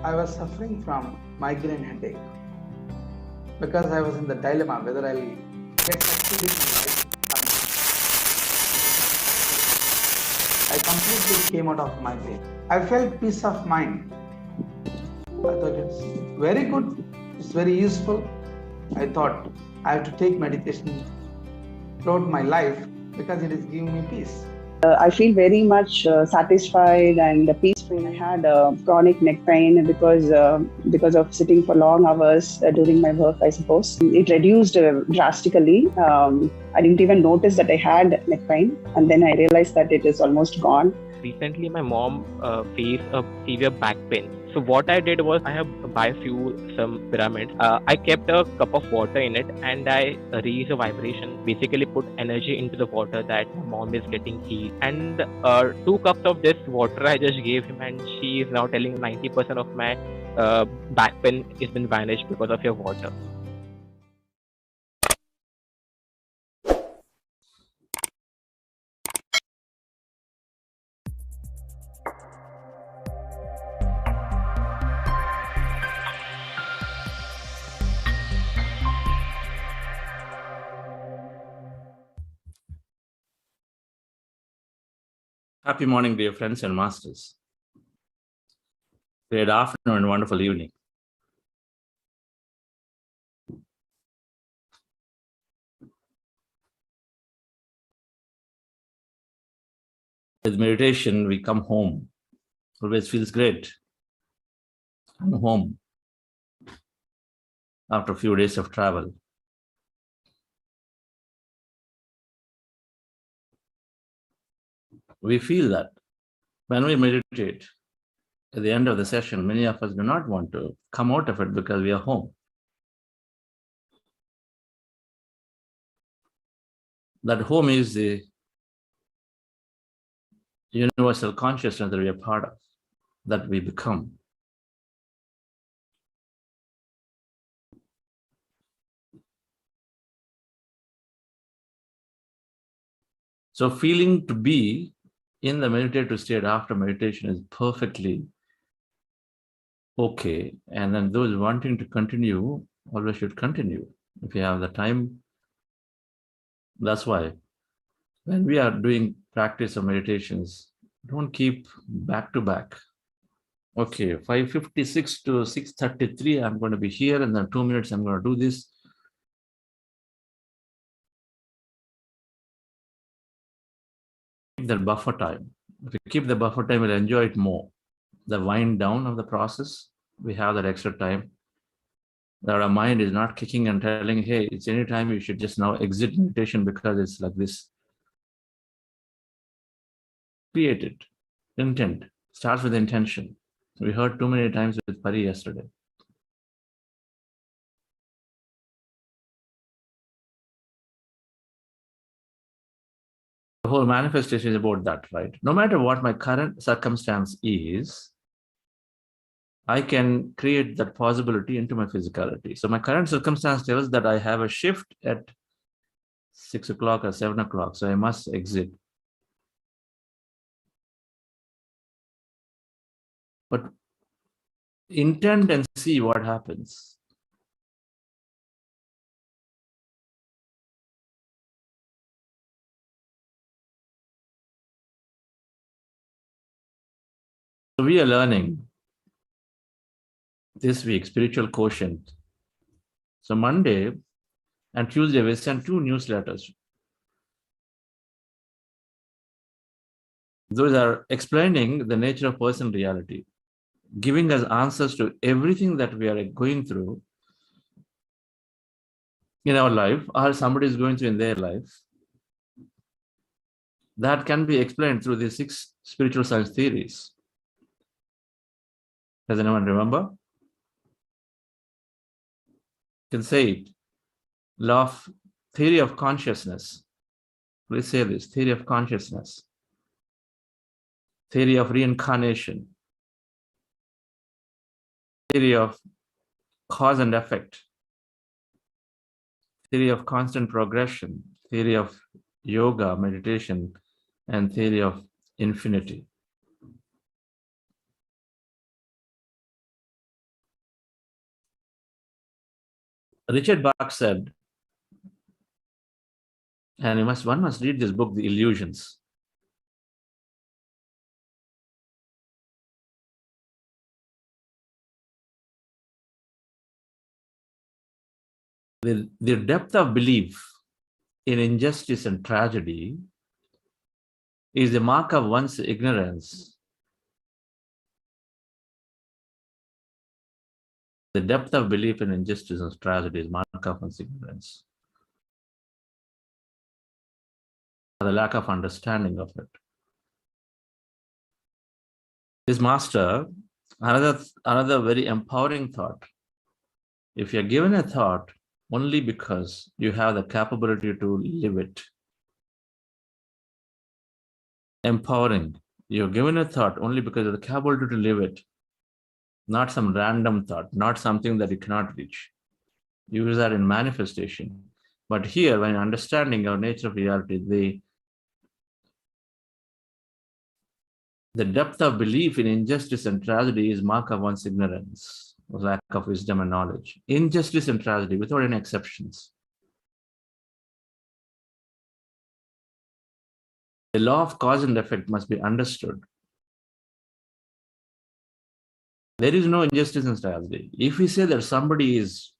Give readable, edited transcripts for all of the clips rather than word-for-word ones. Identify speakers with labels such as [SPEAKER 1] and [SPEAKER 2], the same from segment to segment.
[SPEAKER 1] I was suffering from migraine headache because I was in the dilemma whether I'll get succeed in my life or not. I completely came out of migraine. I felt peace of mind. I thought it's very good, it's very useful. I thought I have to take meditation throughout my life because it is giving me peace.
[SPEAKER 2] I feel very much satisfied and peaceful. I had chronic neck pain because of sitting for long hours during my work, I suppose. It reduced drastically. I didn't even notice that I had neck pain, and then I realized that it is almost gone.
[SPEAKER 3] Recently, my mom faced a severe back pain. So what I did was I have buy some pyramids. I kept a cup of water in it and I raised a vibration. Basically, put energy into the water that my mom is getting healed. And 2 cups of this water I just gave him, and she is now telling 90% of my back pain has been vanished because of your water.
[SPEAKER 4] Happy morning, dear friends and masters. Great afternoon and wonderful evening. With meditation, we come home. Always feels great. I'm home after a few days of travel. We feel that when we meditate, at the end of the session, many of us do not want to come out of it because we are home. That home is the universal consciousness that we are part of, that we become. So feeling to be in the meditative state after meditation is perfectly okay. And then those wanting to continue always should continue if you have the time. That's why when we are doing practice of meditations, don't keep back to back. Okay, 5:56 to 6:33, I'm going to be here, and then 2 minutes I'm going to do this. Keep that buffer time. If you keep the buffer time, you'll enjoy it more. The wind down of the process, we have that extra time. That our mind is not kicking and telling, hey, it's any time you should just now exit meditation because it's like this. Create it. Intent. Starts with intention. We heard too many times with Pari yesterday. The whole manifestation is about that, right? No matter what my current circumstance is, I can create that possibility into my physicality. So my current circumstance tells that I have a shift at 6 o'clock or 7 o'clock, so I must exit. But intend and see what happens. So we are learning this week, spiritual quotient. So Monday and Tuesday, we sent 2 newsletters. Those are explaining the nature of personal reality, giving us answers to everything that we are going through in our life, or somebody is going through in their life. That can be explained through the 6 spiritual science theories. Does anyone remember? You can say it. Theory of consciousness. Please say this, theory of consciousness. Theory of reincarnation. Theory of cause and effect. Theory of constant progression. Theory of yoga, meditation, and theory of infinity. Richard Bach said, and one must read this book, The Illusions. The depth of belief in injustice and tragedy is the mark of one's ignorance. The depth of belief in injustice and tragedy is mark of one's ignorance. The lack of understanding of it. This master, another very empowering thought. If you're given a thought only because you have the capability to live it, empowering. You're given a thought only because of the capability to live it, not some random thought, not something that you cannot reach. Use that in manifestation. But here, when understanding our nature of reality, the depth of belief in injustice and tragedy is mark of one's ignorance, lack of wisdom and knowledge. Injustice and tragedy, without any exceptions. The law of cause and effect must be understood. There is no injustice and tragedy. If we say that somebody is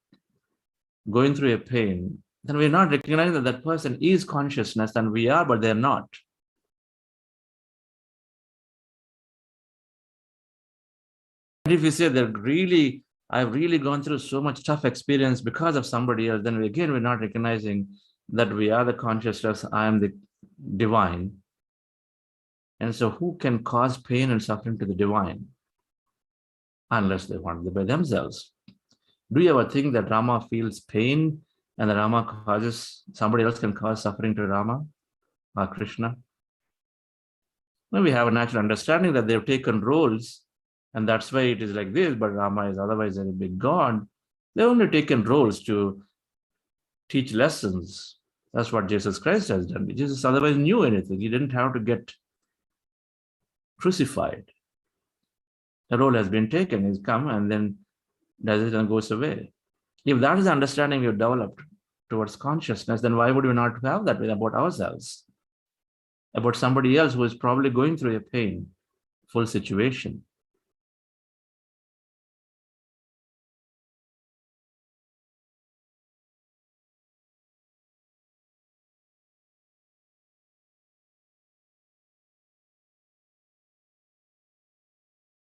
[SPEAKER 4] going through a pain, then we're not recognizing that that person is consciousness, and we are, but they're not. And if we say that I've really gone through so much tough experience because of somebody else, then we're not recognizing that we are the consciousness, I am the divine. And so who can cause pain and suffering to the divine? Unless they want it by themselves. Do you ever think that Rama feels pain and that Rama somebody else can cause suffering to Rama or Krishna? Well, we have a natural understanding that they've taken roles, and that's why it is like this, but Rama is otherwise a big God. They've only taken roles to teach lessons. That's what Jesus Christ has done. Jesus otherwise knew anything. He didn't have to get crucified. The role has been taken, he's come and then does it and goes away. If that is the understanding we've developed towards consciousness, then why would we not have that way about ourselves? About somebody else who is probably going through a painful situation.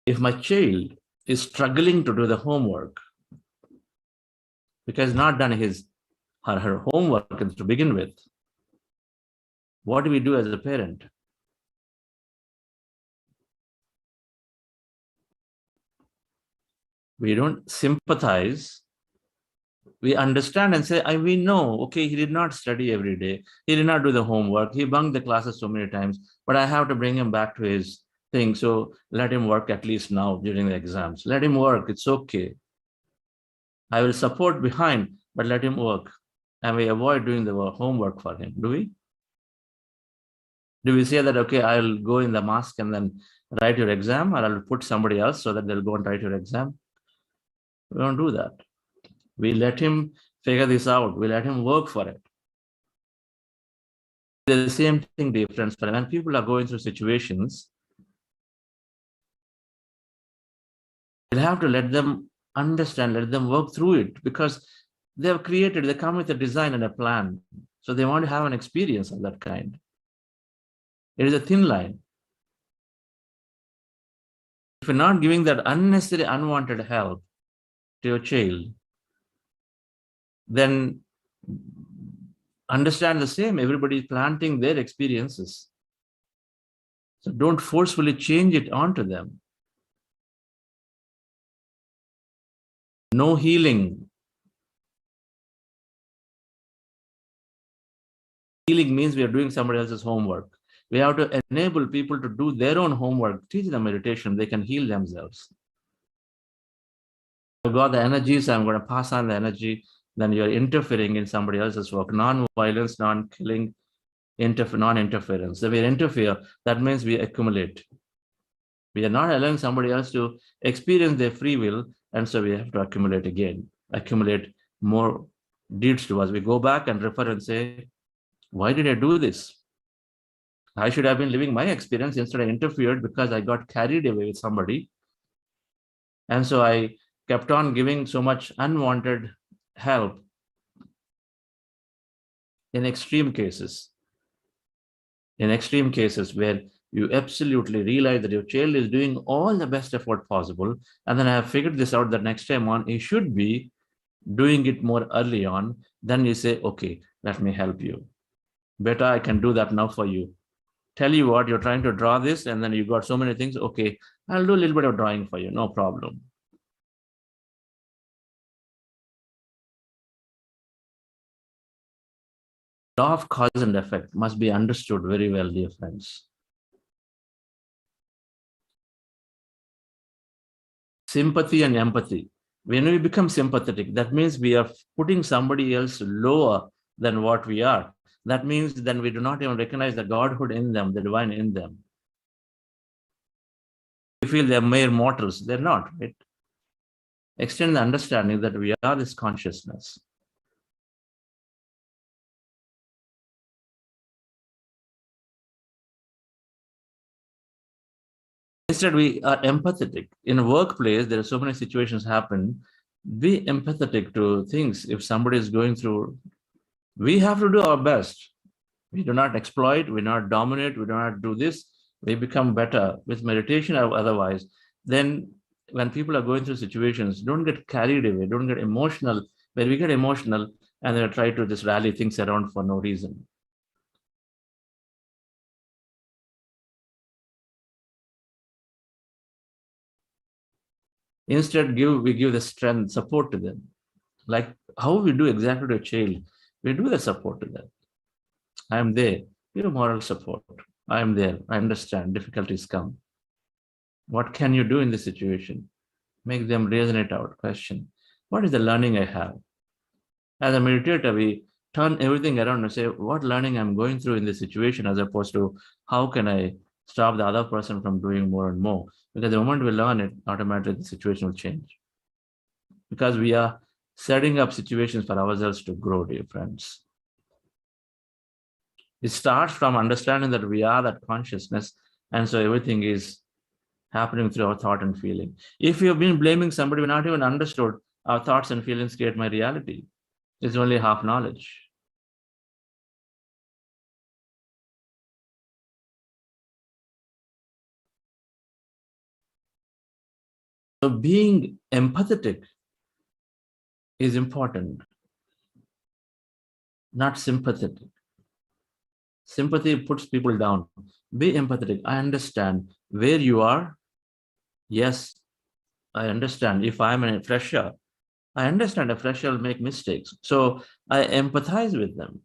[SPEAKER 4] If my child is struggling to do the homework because not done his or her homework to begin with, what do we do as a parent? We don't sympathize. We understand and say, we know, okay, he did not study every day. He did not do the homework. He bunked the classes so many times, but I have to bring him back to his thing. So let him work at least now during the exams. Let him work. It's okay. I will support behind, but let him work. And we avoid doing the homework for him. Do we? Do we say that, okay, I'll go in the mosque and then write your exam, or I'll put somebody else so that they'll go and write your exam? We don't do that. We let him figure this out. We let him work for it. The same thing, dear friends, when people are going through situations, we'll have to let them understand, let them work through it, because they come with a design and a plan. So they want to have an experience of that kind. It is a thin line. If you're not giving that unnecessary, unwanted help to your child, then understand the same. Everybody is planting their experiences. So don't forcefully change it onto them. No healing. Healing means we are doing somebody else's homework. We have to enable people to do their own homework, teach them meditation, they can heal themselves. I've got the energy, so I'm going to pass on the energy. Then you're interfering in somebody else's work. Non-violence, non-killing, non-interference. If we interfere, that means we accumulate. We are not allowing somebody else to experience their free will, and so we have to accumulate again, accumulate more deeds to us. We go back and refer and say, why did I do this? I should have been living my experience. Instead, I interfered because I got carried away with somebody. And so I kept on giving so much unwanted help in extreme cases. In extreme cases where you absolutely realize that your child is doing all the best effort possible. And then I have figured this out that next time on, he should be doing it more early on. Then you say, okay, let me help you. Better, I can do that now for you. Tell you what, you're trying to draw this and then you got so many things. Okay, I'll do a little bit of drawing for you. No problem. Law of cause and effect must be understood very well, dear friends. Sympathy and empathy. When we become sympathetic, that means we are putting somebody else lower than what we are. That means then we do not even recognize the Godhood in them, the divine in them. We feel they're mere mortals. They're not, right? Extend the understanding that we are this consciousness. Instead, we are empathetic. In a workplace, there are so many situations happen. Be empathetic to things. If somebody is going through, we have to do our best. We do not exploit, we do not dominate, we do not do this. We become better with meditation or otherwise. Then when people are going through situations, don't get carried away, don't get emotional. When we get emotional and then try to just rally things around for no reason. Instead, we give the strength, support to them. Like how we do exactly to a child, we do the support to them. I am there, give moral support. I am there, I understand, difficulties come. What can you do in this situation? Make them resonate out, question. What is the learning I have? As a meditator, we turn everything around and say, what learning I'm going through in this situation, as opposed to how can I stop the other person from doing more and more? Because the moment we learn it, automatically the situation will change. Because we are setting up situations for ourselves to grow, dear friends. It starts from understanding that we are that consciousness, and so everything is happening through our thought and feeling. If we have been blaming somebody, we're not even understood our thoughts and feelings create my reality. It's only half knowledge. So being empathetic is important, not sympathetic. Sympathy puts people down. Be empathetic. I understand where you are. Yes, I understand. If I'm a fresher, I understand a fresher will make mistakes. So I empathize with them.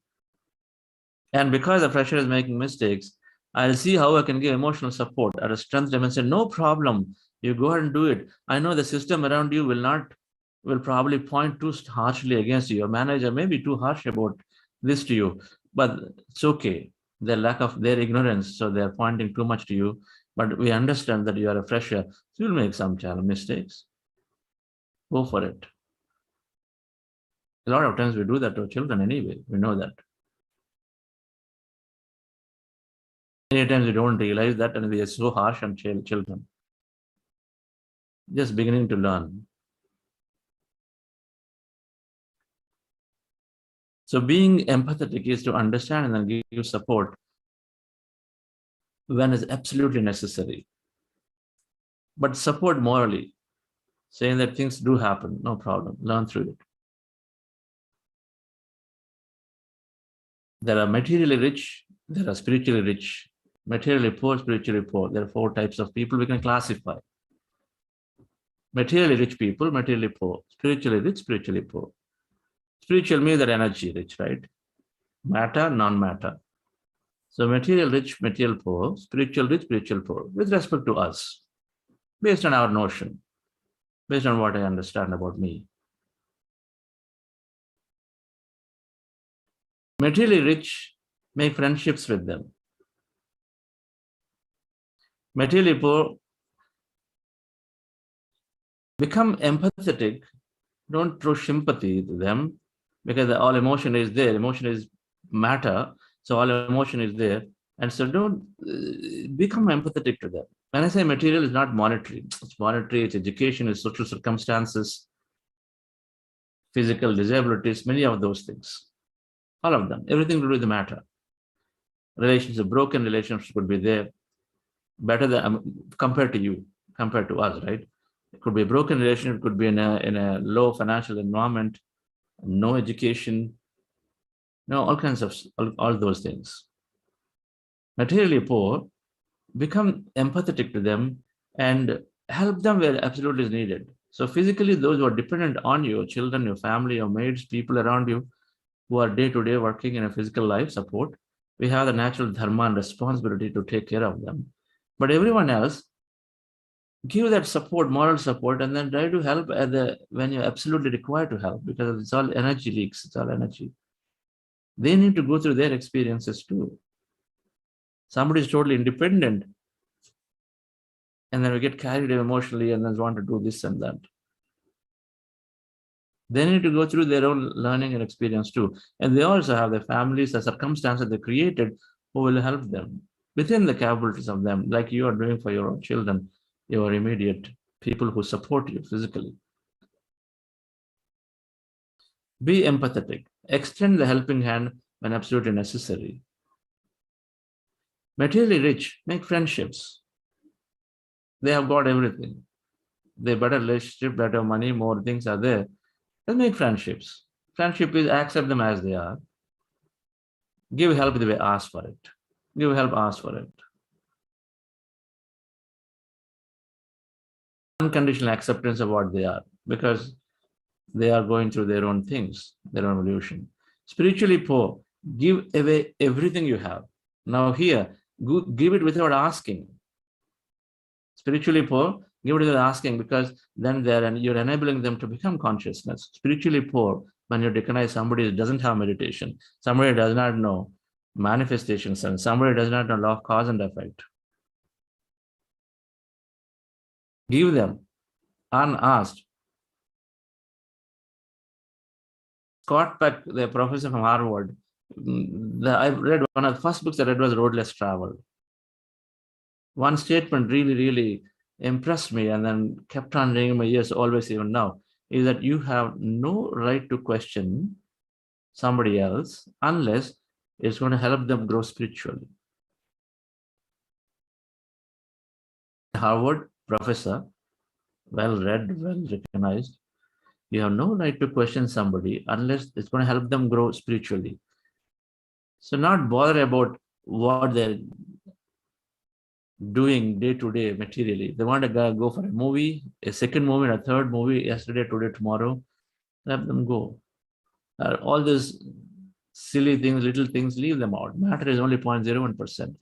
[SPEAKER 4] And because the fresher is making mistakes, I'll see how I can give emotional support at a strength dimension. No problem. You go ahead and do it. I know the system around you will probably point too harshly against you. Your manager may be too harsh about this to you, but it's okay. Their lack of their ignorance, so they're pointing too much to you. But we understand that you are a fresher, so you'll make some mistakes. Go for it. A lot of times we do that to children anyway. We know that. Many times we don't realize that, and we are so harsh on children. Just beginning to learn. So being empathetic is to understand and then give support when it's absolutely necessary. But support morally, saying that things do happen, no problem, learn through it. There are materially rich, there are spiritually rich, materially poor, spiritually poor. There are 4 types of people we can classify. Materially rich people, materially poor, spiritually rich, spiritually poor. Spiritual means that energy rich, right? Matter, non-matter. So material rich, material poor, spiritual rich, spiritual poor, with respect to us, based on our notion, based on what I understand about me. Materially rich, make friendships with them. Materially poor, become empathetic, don't throw sympathy to them, because all emotion is there. Emotion is matter, so all emotion is there. And so don't become empathetic to them. When I say material, is not monetary. It's monetary, it's education, it's social circumstances, physical disabilities, many of those things. All of them, everything to do with the matter. Relationships, broken relationships could be there, better than compared to you, compared to us, right? It could be a broken relationship, it could be in a low financial environment, no education, all kinds of all those things. Materially poor, become empathetic to them and help them where absolutely is needed. So physically, those who are dependent on you, children, your family, your maids, people around you, who are day-to-day working in a physical life support, we have the natural dharma and responsibility to take care of them. But everyone else, give that support, moral support, and then try to help when you're absolutely required to help, because it's all energy leaks, it's all energy. They need to go through their experiences too. Somebody is totally independent, and then we get carried emotionally and then want to do this and that. They need to go through their own learning and experience too. And they also have their families, the circumstances they created who will help them within the capabilities of them, like you are doing for your own children, your immediate people who support you physically. Be empathetic. Extend the helping hand when absolutely necessary. Materially rich, make friendships. They have got everything. They better relationship, better money, more things are there. Let's make friendships. Friendship is accept them as they are. Give help the way ask for it. Give help, ask for it. Unconditional acceptance of what they are, because they are going through their own things, their own evolution. Spiritually poor, give away everything you have. Now here, give it without asking. Spiritually poor, give it without asking, because then you're enabling them to become consciousness. Spiritually poor, when you recognize somebody who doesn't have meditation, somebody does not know manifestations, and somebody does not know law of cause and effect. Give them unasked. Scott Peck, the professor from Harvard, I read one of the first books I read was Road Less Traveled. One statement really, really impressed me and then kept on ringing my ears always, even now, is that you have no right to question somebody else unless it's going to help them grow spiritually. Harvard professor, well read, well recognized, you have no right to question somebody unless it's going to help them grow spiritually. So not bother about what they're doing day to day materially. They want to go for a movie, a second movie, and a third movie, yesterday, today, tomorrow, let them go. All these silly things, little things, leave them out. Matter is only 0.01%.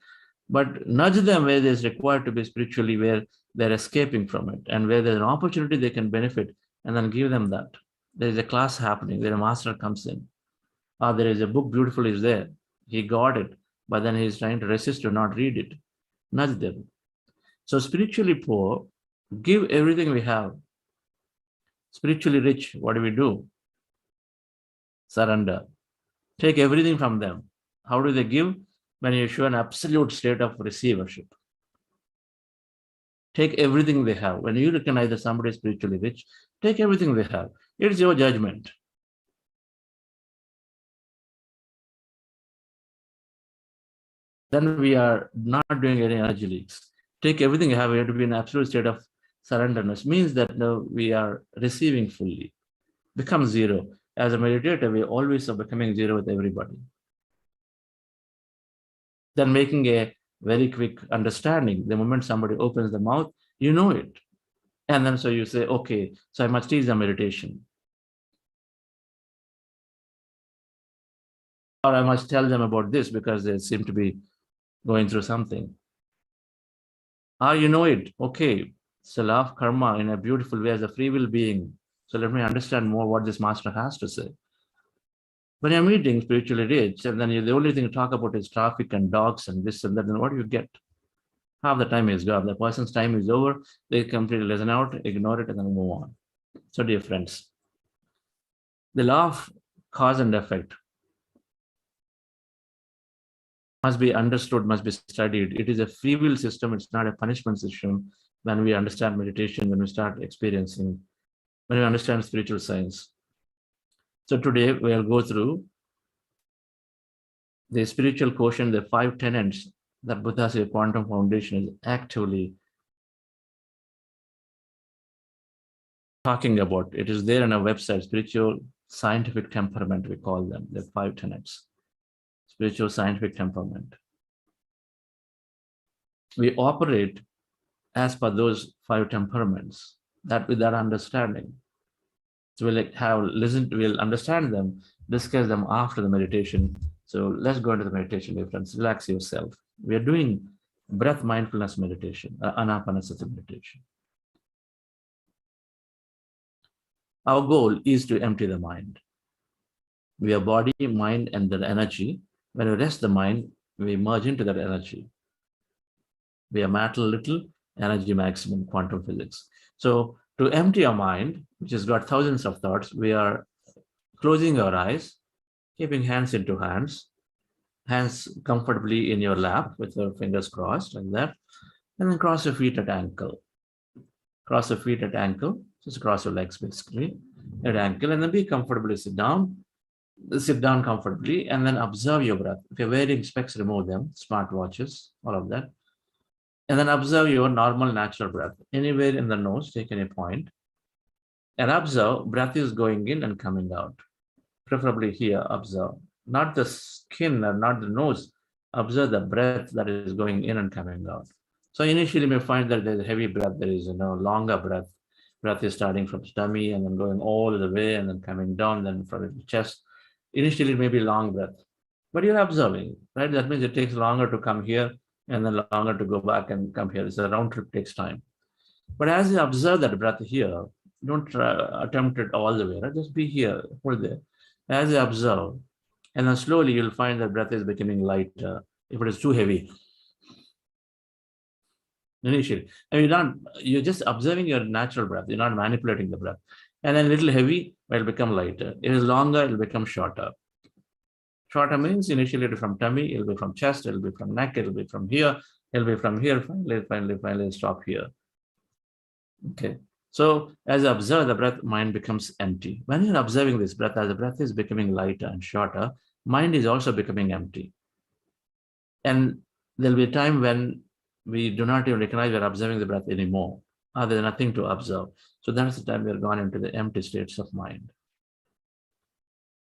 [SPEAKER 4] But nudge them where there's required to be spiritually, where they're escaping from it, and where there's an opportunity they can benefit, and then give them that. There is a class happening, where a master comes in. Or there is a book, beautiful is there. He got it, but then he's trying to resist to not read it. Nudge them. So spiritually poor, give everything we have. Spiritually rich, what do we do? Surrender. Take everything from them. How do they give? When you show an absolute state of receivership. Take everything they have. When you recognize that somebody is spiritually rich, take everything they have. It's your judgment. Then we are not doing any energy leaks. Take everything you have. We have to be in an absolute state of surrenderness. Means that we are receiving fully. Become zero. As a meditator, we always are becoming zero with everybody. Then making a very quick understanding. The moment somebody opens the mouth, you know it. And then so you say, okay, so I must teach them meditation. Or I must tell them about this because they seem to be going through something. Or you know it, okay, so law of karma in a beautiful way as a free will being. So let me understand more what this master has to say. When you're meeting spiritually rich, and then the only thing you talk about is traffic and dogs and this and that, then what do you get? Half the time is gone. The person's time is over. They completely listen out, ignore it, and then move on. So dear friends, the law of cause and effect must be understood, must be studied. It is a free will system. It's not a punishment system. When we understand meditation, when we start experiencing, when we understand spiritual science. So today we'll go through the spiritual quotient, the 5 tenets that Buddha's quantum foundation is actively talking about. It is there on our website, spiritual scientific temperament, we call them, the 5 tenets. Spiritual scientific temperament. We operate as per those 5 temperaments, that with that understanding. So we'll understand them, discuss them after the meditation. So let's go into the meditation, dear friends. Relax yourself. We are doing breath mindfulness meditation, Ana-Pana-Sati meditation. Our goal is to empty the mind. We are body, mind, and then energy. When we rest the mind, we merge into that energy. We are matter little, energy maximum, quantum physics. So to empty our mind, which has got thousands of thoughts, we are closing our eyes, keeping hands into hands comfortably in your lap with your fingers crossed like that, and then cross your feet at ankle. Cross your feet at ankle, just cross your legs basically at ankle, and then be comfortably sit down comfortably, and then observe your breath. If you're wearing specs, remove them, smart watches, all of that. And then observe your normal natural breath. Anywhere in the nose, take any point, and observe breath is going in and coming out. Preferably here, observe. Not the skin or not the nose. Observe the breath that is going in and coming out. So initially you may find that there's a heavy breath, there is longer breath. Breath is starting from tummy and then going all the way and then coming down, then from the chest. Initially it may be long breath, but you're observing, right? That means it takes longer to come here and then longer to go back and come here. It's a round trip, takes time. But as you observe that breath here, don't attempt it all the way, right? Just be here, hold there. As you observe, and then slowly you'll find that breath is becoming lighter. If it is too heavy, initially, and you're just observing your natural breath. You're not manipulating the breath. And then a little heavy, it'll become lighter. If it's longer, it'll become shorter. Shorter means initially it'll be from tummy, it'll be from chest, it'll be from neck, it'll be from here, it'll be from here, finally stop here. Okay. So as you observe the breath, mind becomes empty. When you're observing this breath, as the breath is becoming lighter and shorter, mind is also becoming empty. And there'll be a time when we do not even recognize we're observing the breath anymore. There's nothing to observe. So that's the time we're gone into the empty states of mind.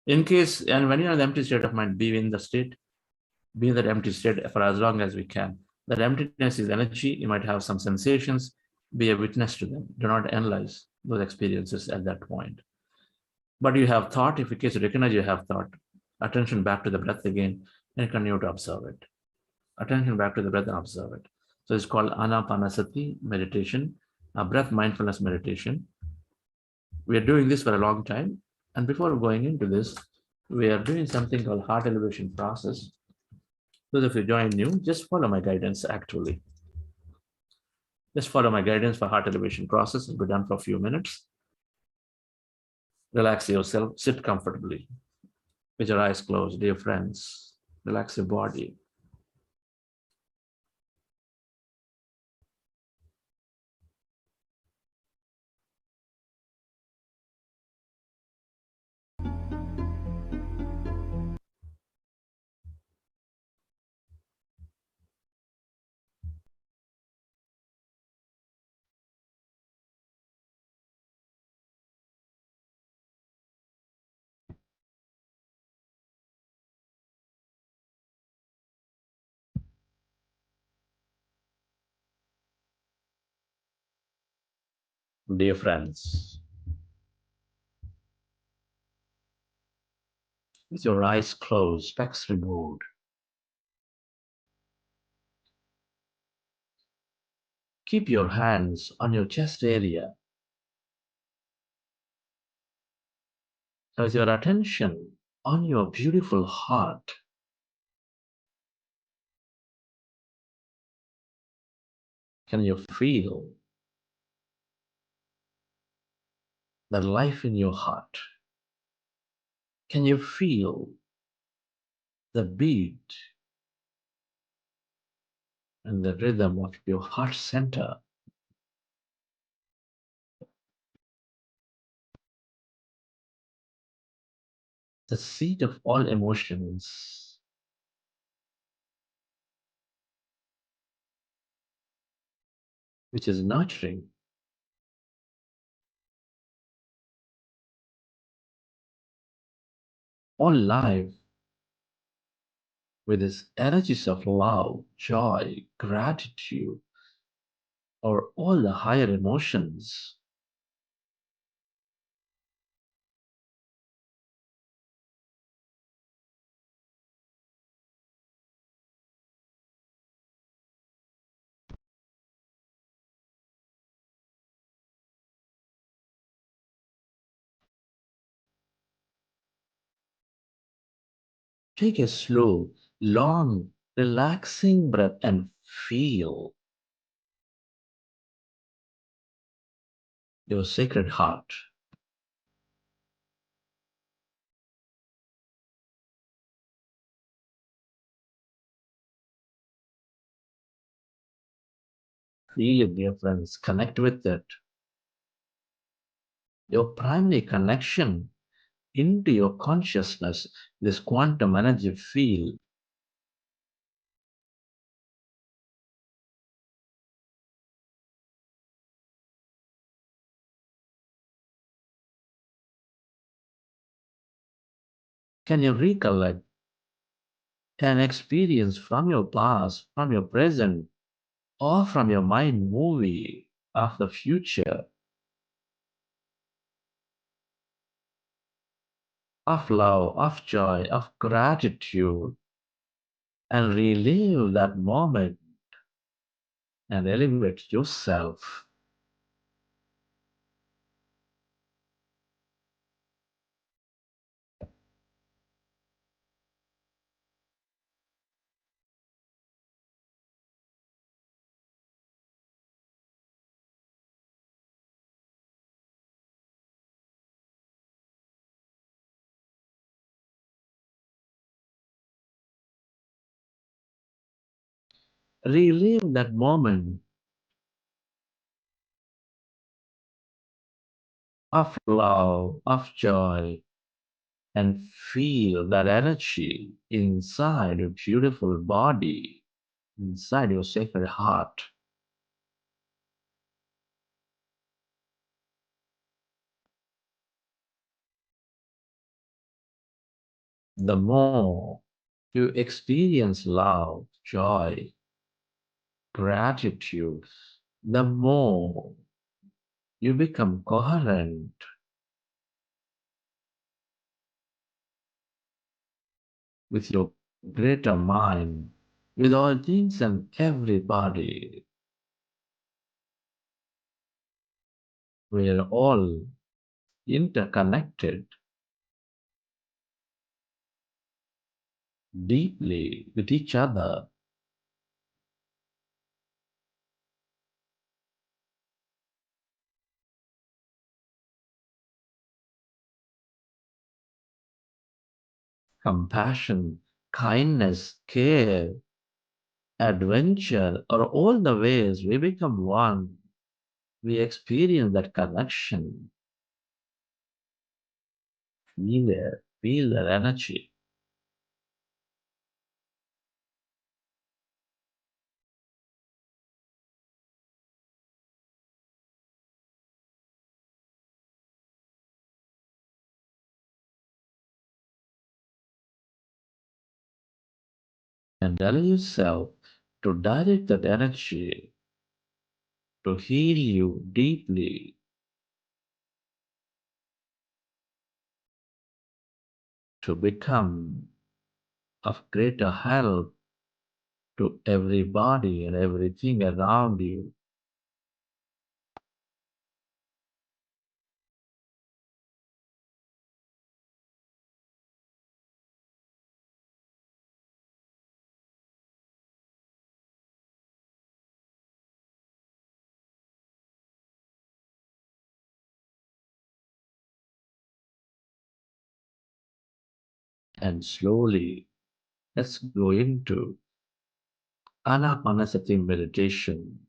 [SPEAKER 4] In case, and when you're in the empty state of mind, be in the state, be in that empty state for as long as we can. That emptiness is energy. You might have some sensations. Be a witness to them. Do not analyze those experiences at that point. But you have thought. If in case you recognize you have thought, attention back to the breath again and continue to observe it. Attention back to the breath and observe it. So it's called Ana-Pana-Sati meditation, a breath mindfulness meditation. We are doing this for a long time. And before going into this, we are doing something called heart elevation process. So if you join new, just follow my guidance actually. Just follow my guidance for heart elevation process. It'll be done for a few minutes. Relax yourself, sit comfortably with your eyes closed, dear friends. Relax your body. Dear friends, with your eyes closed, specs removed, keep your hands on your chest area. With your attention on your beautiful heart, can you feel the life in your heart? Can you feel the beat and the rhythm of your heart center? The seat of all emotions, which is nurturing. All life with its energies of love, joy, gratitude, or all the higher emotions. Take a slow, long, relaxing breath and feel your sacred heart. Feel it, dear friends. Connect with it. Your primary connection into your consciousness, this quantum energy field. Can you recollect an experience from your past, from your present, or from your mind movie of the future, of love, of joy, of gratitude, and relive that moment and elevate yourself? Relive that moment of love, of joy, and feel that energy inside your beautiful body, inside your sacred heart. The more you experience love, joy, gratitude, the more you become coherent with your greater mind, with all things and everybody. We are all interconnected deeply with each other. Compassion, kindness, care, adventure are all the ways we become one. We experience that connection. Feel that energy. And allow yourself to direct that energy to heal you deeply, to become of greater help to everybody and everything around you. And slowly, let's go into Ana-Pana-Sati meditation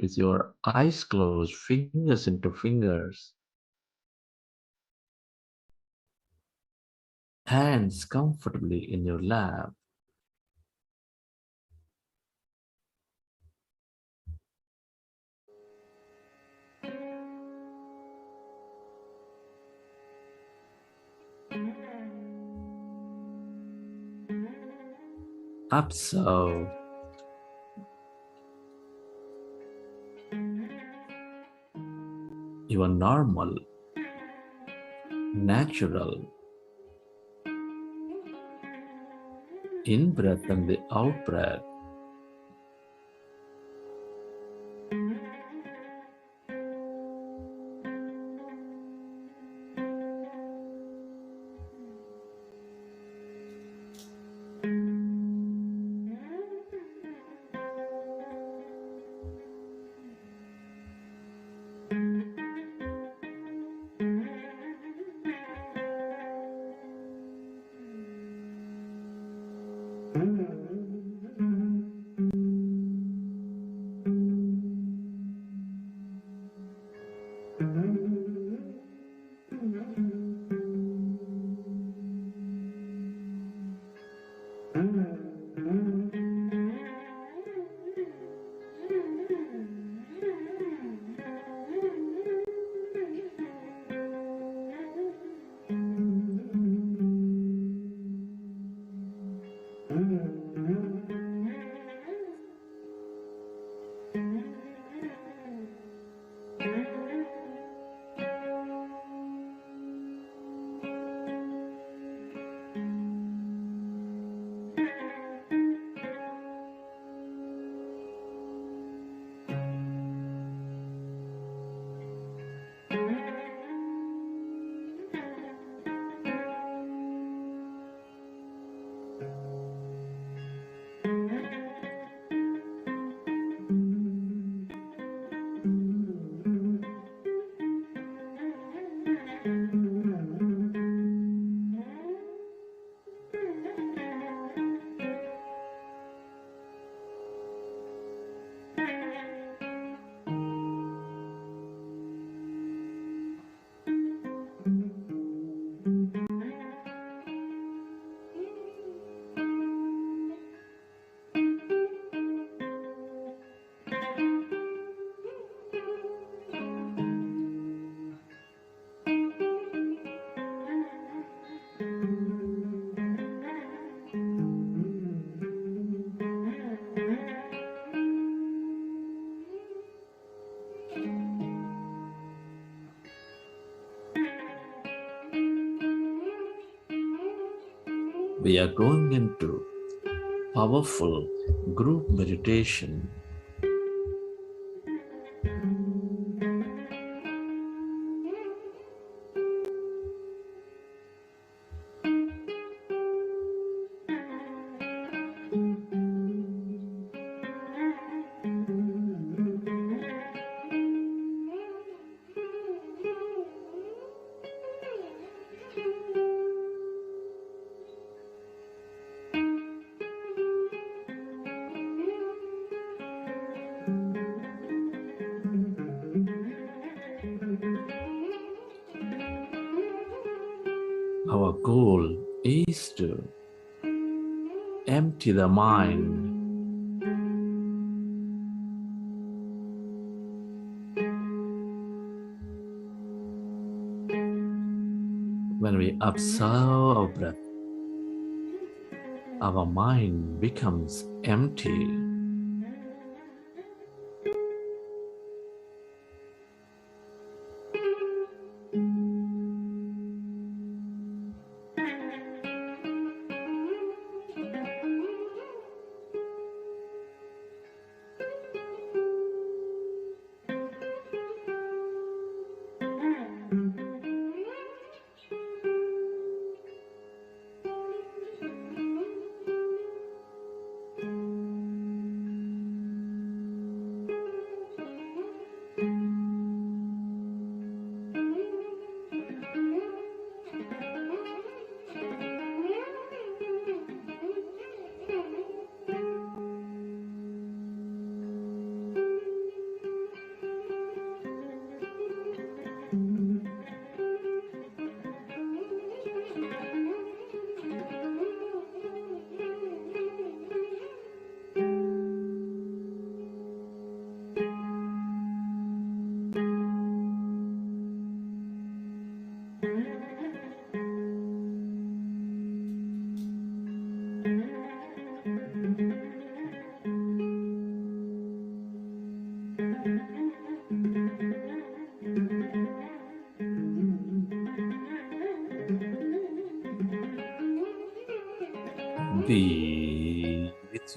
[SPEAKER 4] with your eyes closed, fingers into fingers, hands comfortably in your lap. Observe your normal, natural in-breath and the out-breath. We are going into powerful group meditation. Our goal is to empty the mind. When we observe our breath, our mind becomes empty.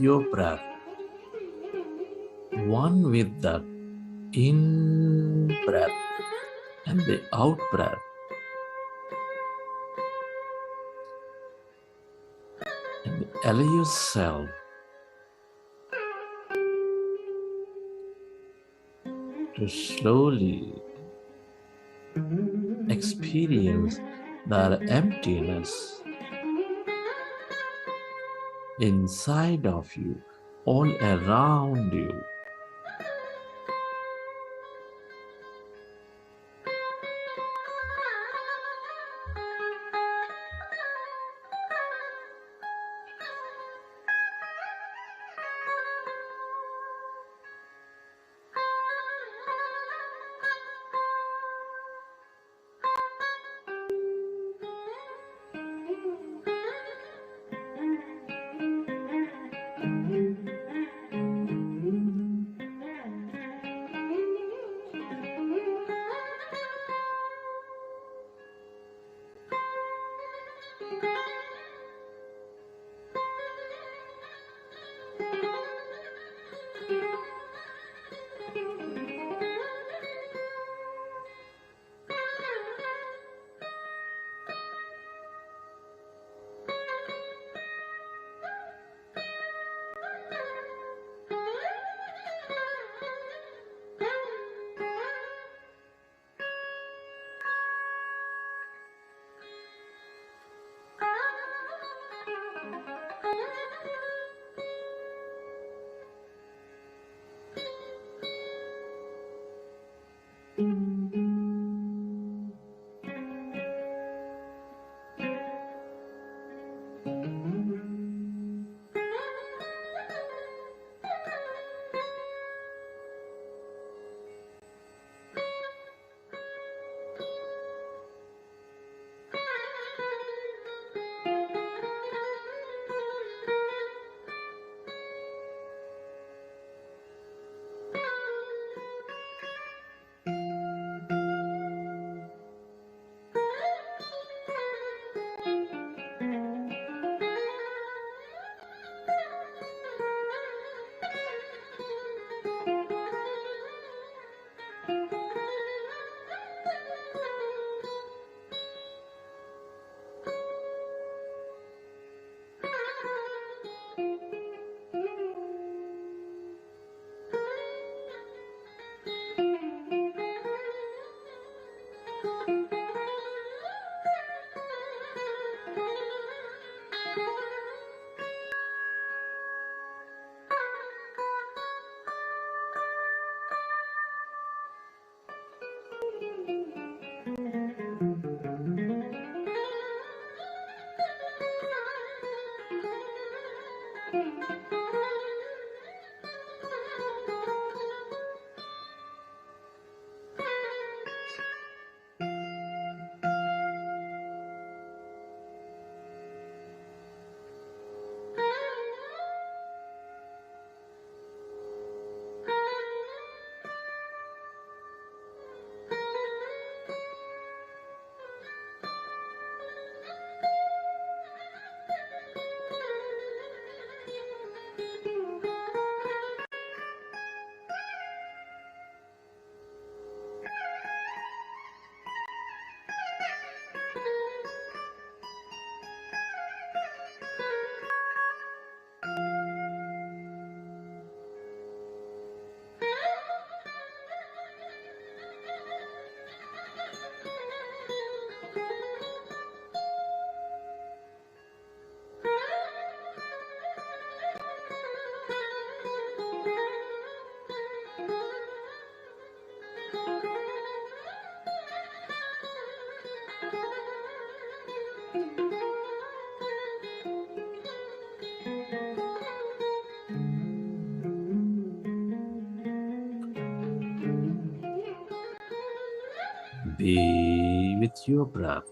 [SPEAKER 4] your breath, one with the in breath and the out breath. And allow yourself to slowly experience that emptiness inside of you, all around you. Be with your breath.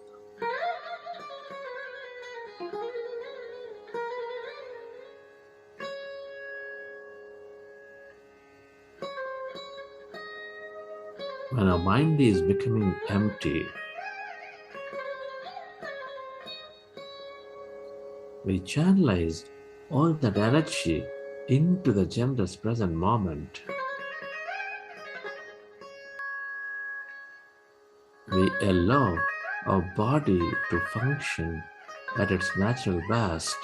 [SPEAKER 4] When our mind is becoming empty, we channelize all that energy into the generous present moment. We allow our body to function at its natural best.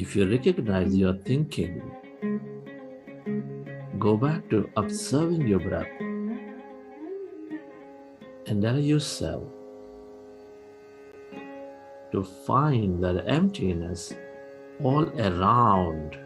[SPEAKER 4] If you recognize your thinking, go back to observing your breath and allow yourself to find that emptiness all around.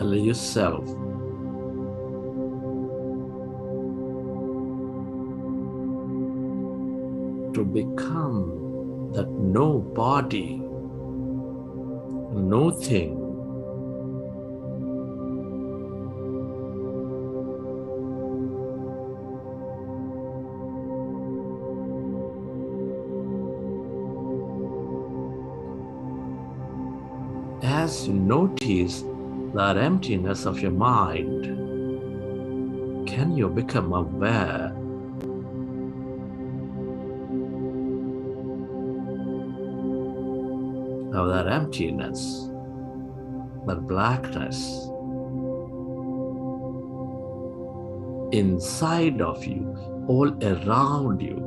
[SPEAKER 4] Allow yourself to become that no body, no thing, as you notice that emptiness of your mind, can you become aware of that emptiness, that blackness inside of you, all around you?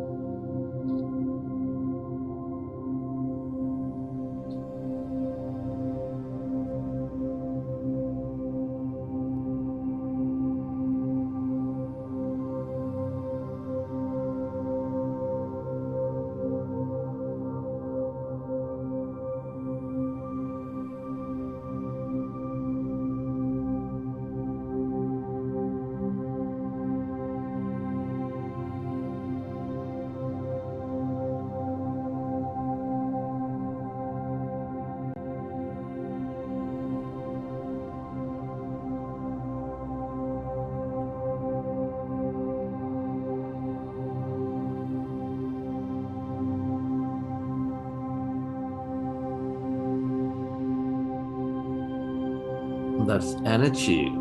[SPEAKER 4] That's energy.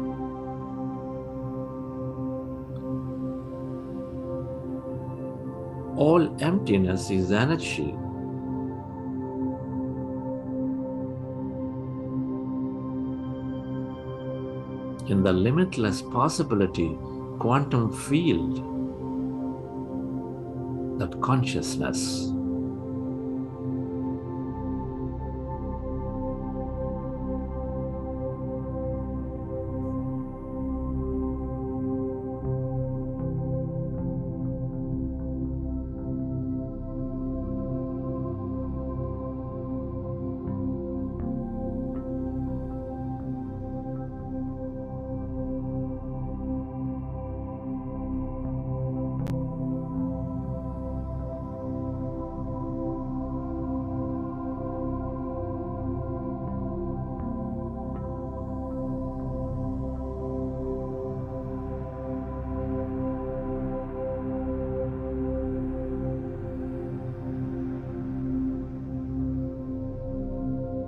[SPEAKER 4] All emptiness is energy. In the limitless possibility quantum field, that consciousness,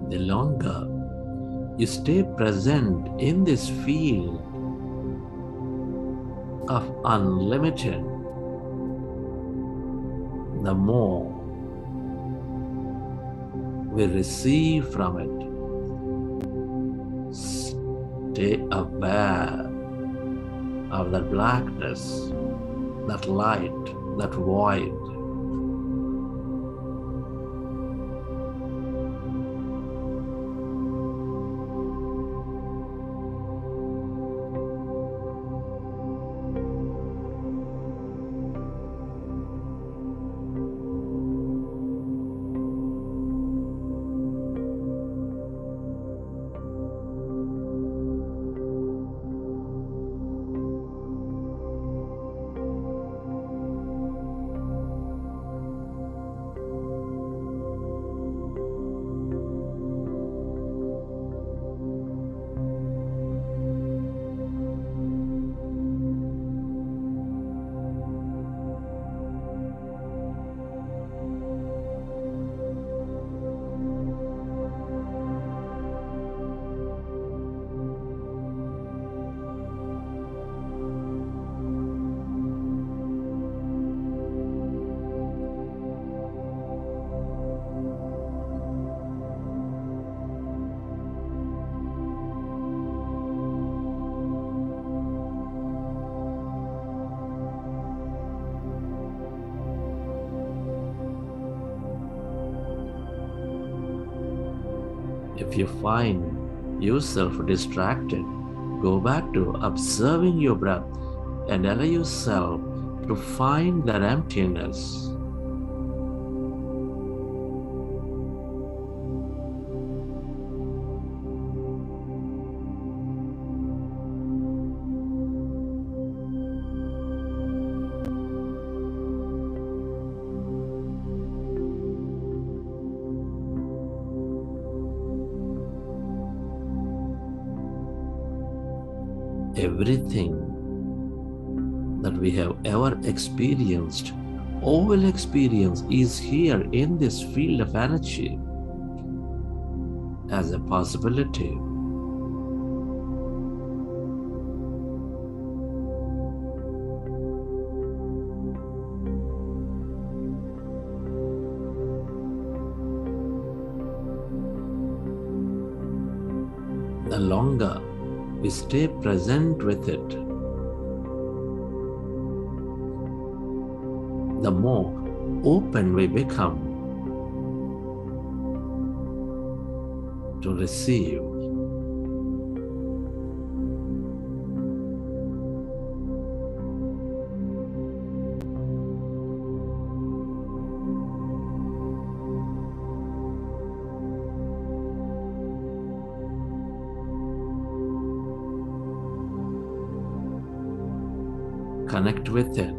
[SPEAKER 4] the longer you stay present in this field of unlimited, the more we receive from it. Stay aware of that blackness, that light, that void. If you find yourself distracted, go back to observing your breath and allow yourself to find that emptiness. everything that we have ever experienced or will experience is here in this field of energy as a possibility. The longer we stay present with it, the more open we become to receive. Connect with it.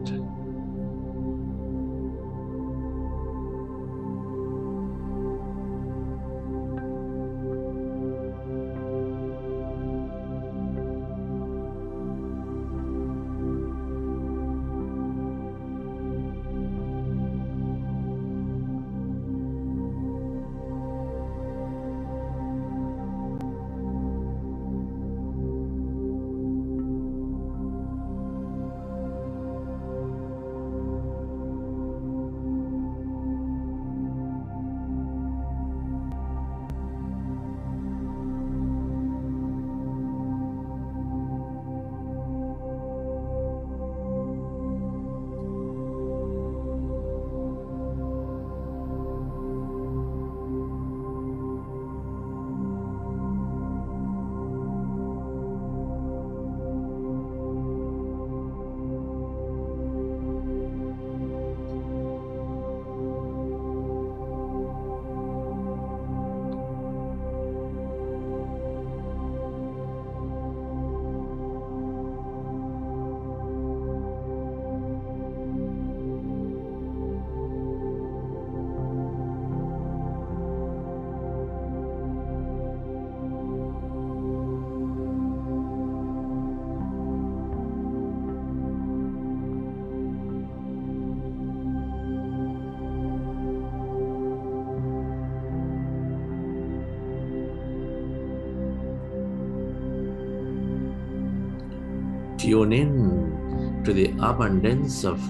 [SPEAKER 4] Tune in to the abundance of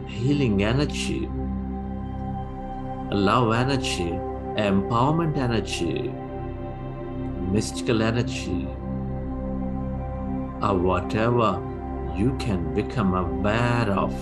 [SPEAKER 4] healing energy, love energy, empowerment energy, mystical energy, or whatever you can become aware of.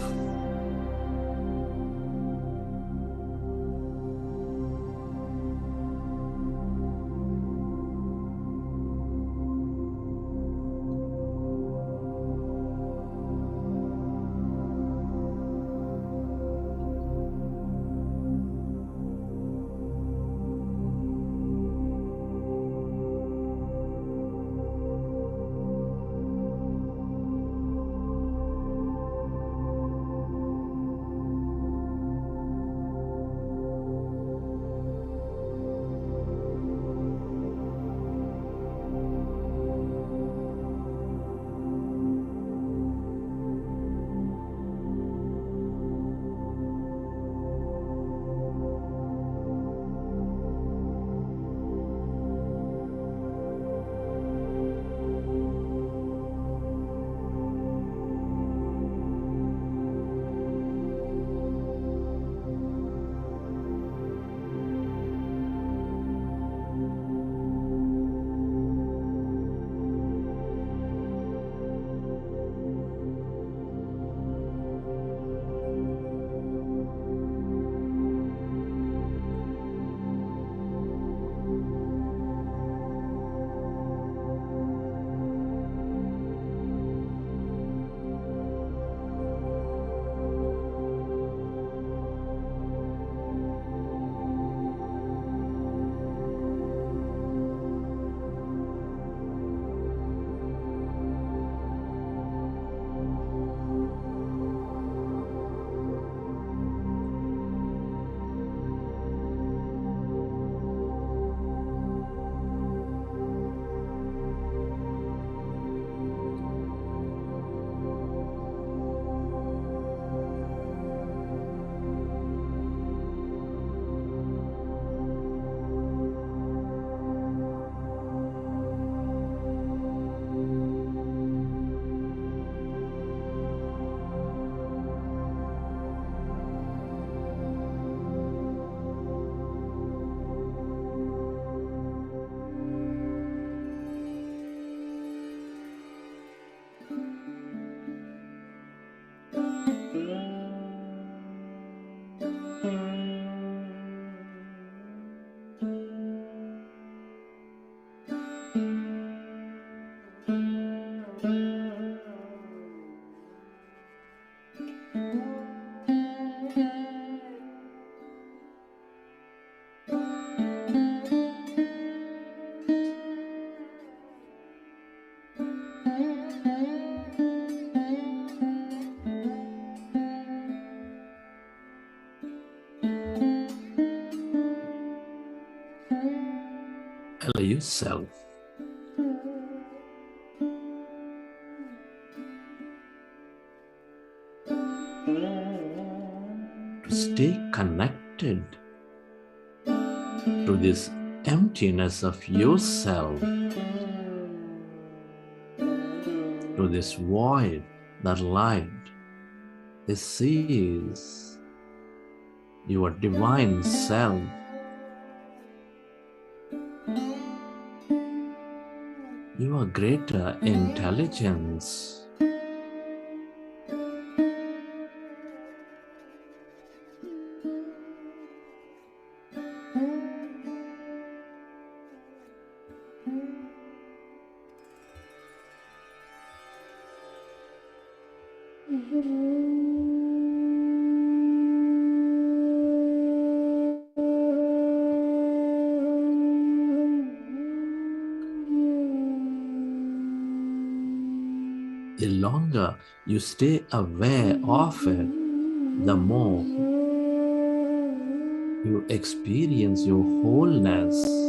[SPEAKER 4] Allow yourself to stay connected to this emptiness of yourself, to this void, that light. This is your divine self. Your greater intelligence. The longer you stay aware of it, the more you experience your wholeness.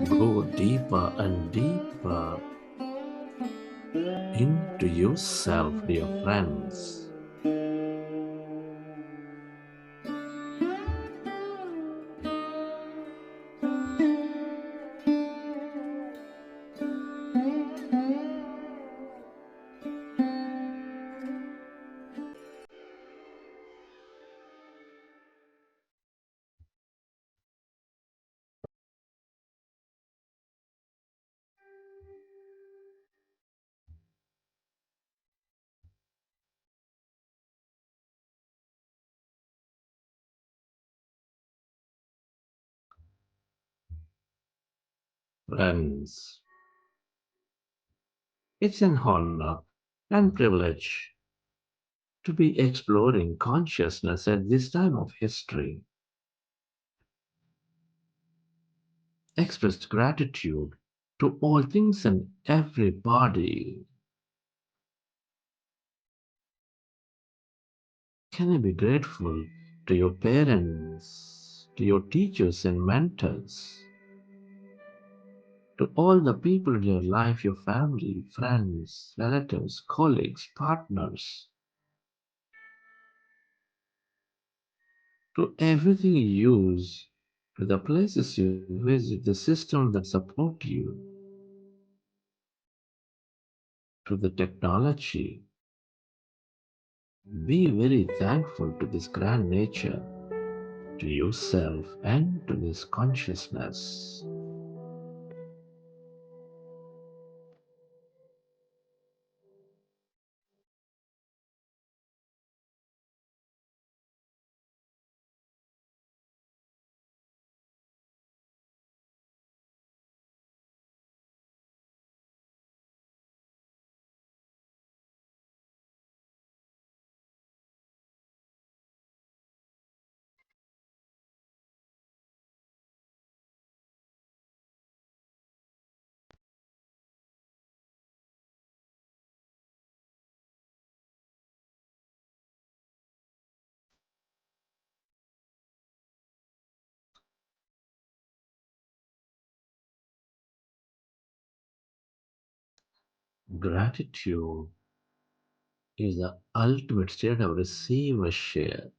[SPEAKER 4] Go deeper and deeper into yourself, dear friends. Friends, it's an honor and privilege to be exploring consciousness at this time of history. Express gratitude to all things and everybody. Can I be grateful to your parents, to your teachers and mentors, to all the people in your life, your family, friends, relatives, colleagues, partners, to everything you use, to the places you visit, the systems that support you, to the technology. Be very thankful to this grand nature, to yourself, and to this consciousness. Gratitude is the ultimate state of receivership.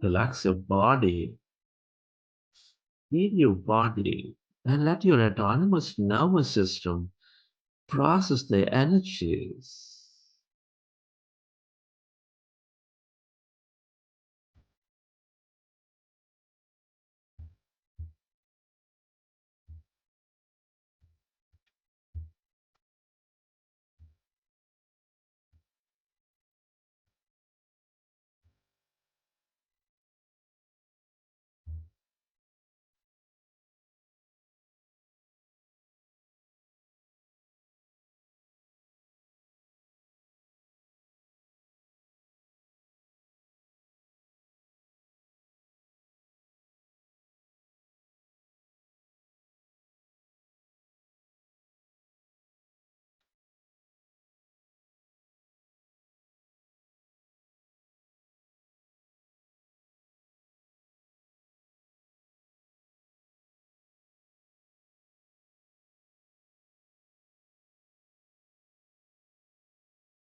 [SPEAKER 4] Relax your body, heal your body, and let your autonomous nervous system process the energies.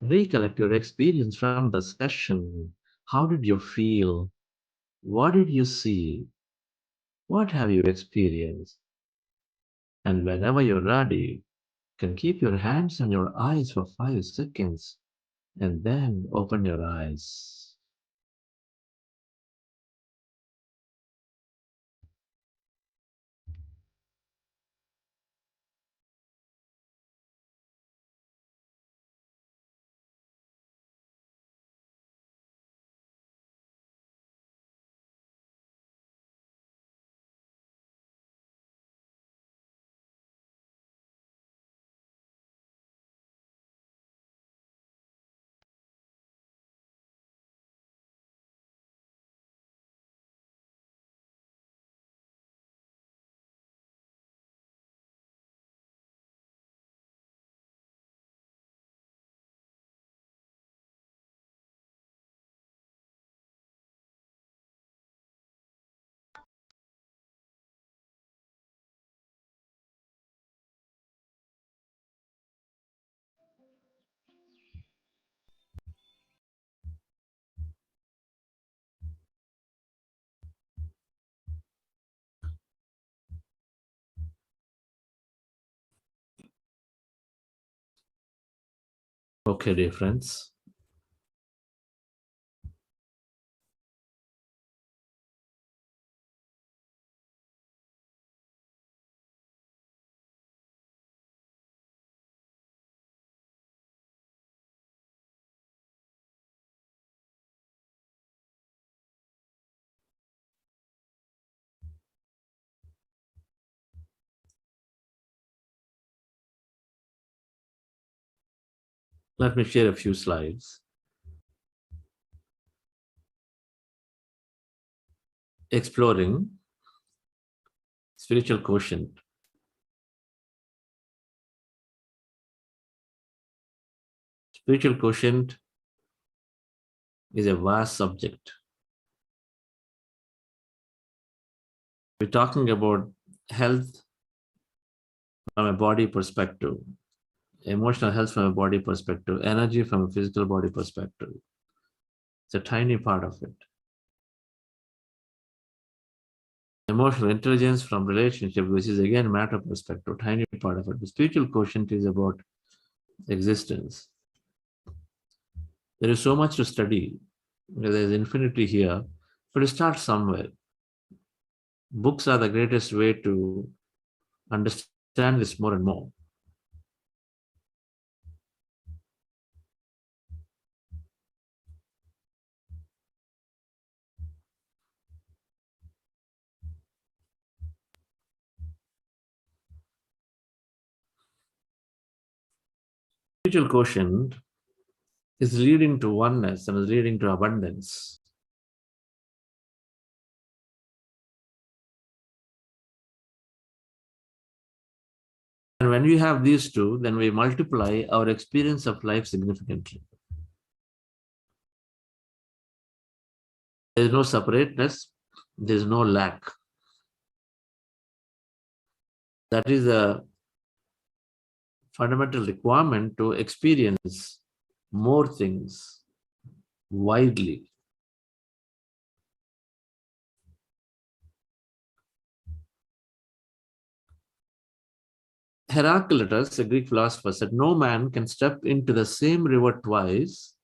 [SPEAKER 4] Recollect your experience from the session. How did you feel? What did you see? What have you experienced? And whenever you're ready, you can keep your hands on your eyes for 5 seconds and then open your eyes. Okay, dear friends. Let me share a few slides. Exploring spiritual quotient. Spiritual quotient is a vast subject. We're talking about health from a body perspective, emotional health from a body perspective, energy from a physical body perspective. It's a tiny part of it. Emotional intelligence from relationship, which is again matter perspective, tiny part of it. The spiritual quotient is about existence. There is so much to study. There is infinity here, but to start somewhere. Books are the greatest way to understand this more and more. Spiritual quotient is leading to oneness and is leading to abundance. And when we have these two, then we multiply our experience of life significantly. There is no separateness, there is no lack. That is a fundamental requirement to experience more things widely. Heraclitus, a Greek philosopher, said, no man can step into the same river twice,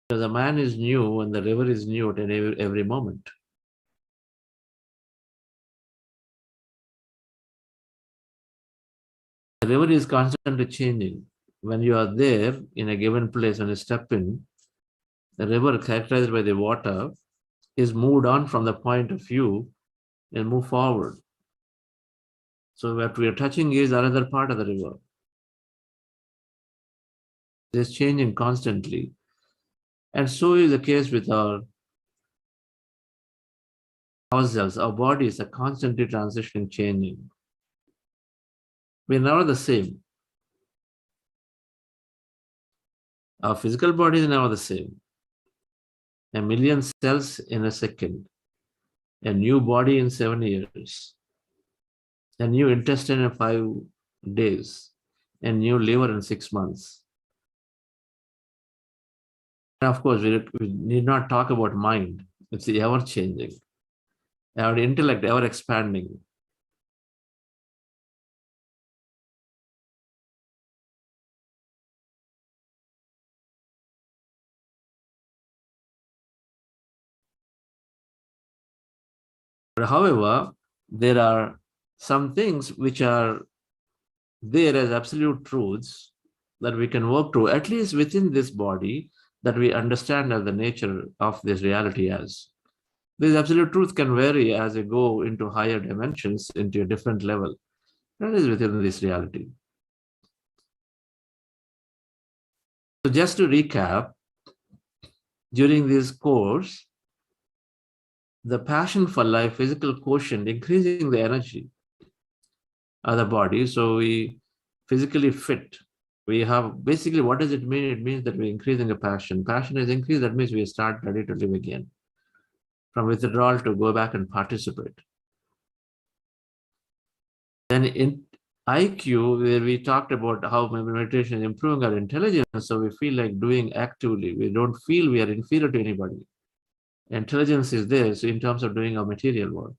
[SPEAKER 4] because the man is new and the river is new at every moment. The river is constantly changing. When you are there in a given place, when you step in, the river characterized by the water is moved on from the point of view and move forward. So what we are touching is another part of the river. It is changing constantly. And so is the case with ourselves. Our bodies are constantly transitioning, changing. We're never the same. Our physical body is never the same. A million cells in a second. A new body in 7 years. A new intestine in 5 days. A new liver in 6 months. And of course, we need not talk about mind. It's ever changing. Our intellect ever expanding. But however, there are some things which are there as absolute truths that we can work to, at least within this body, that we understand as the nature of this reality as. This absolute truth can vary as you go into higher dimensions, into a different level. That is within this reality. So just to recap, during this course, the passion for life, physical quotient, increasing the energy of the body, so we physically fit. We have, basically, what does it mean? It means that we're increasing the passion. Passion is increased, that means we start ready to live again. From withdrawal to go back and participate. Then in IQ, where we talked about how meditation is improving our intelligence, so we feel like doing actively. We don't feel we are inferior to anybody. Intelligence is there, so in terms of doing our material work.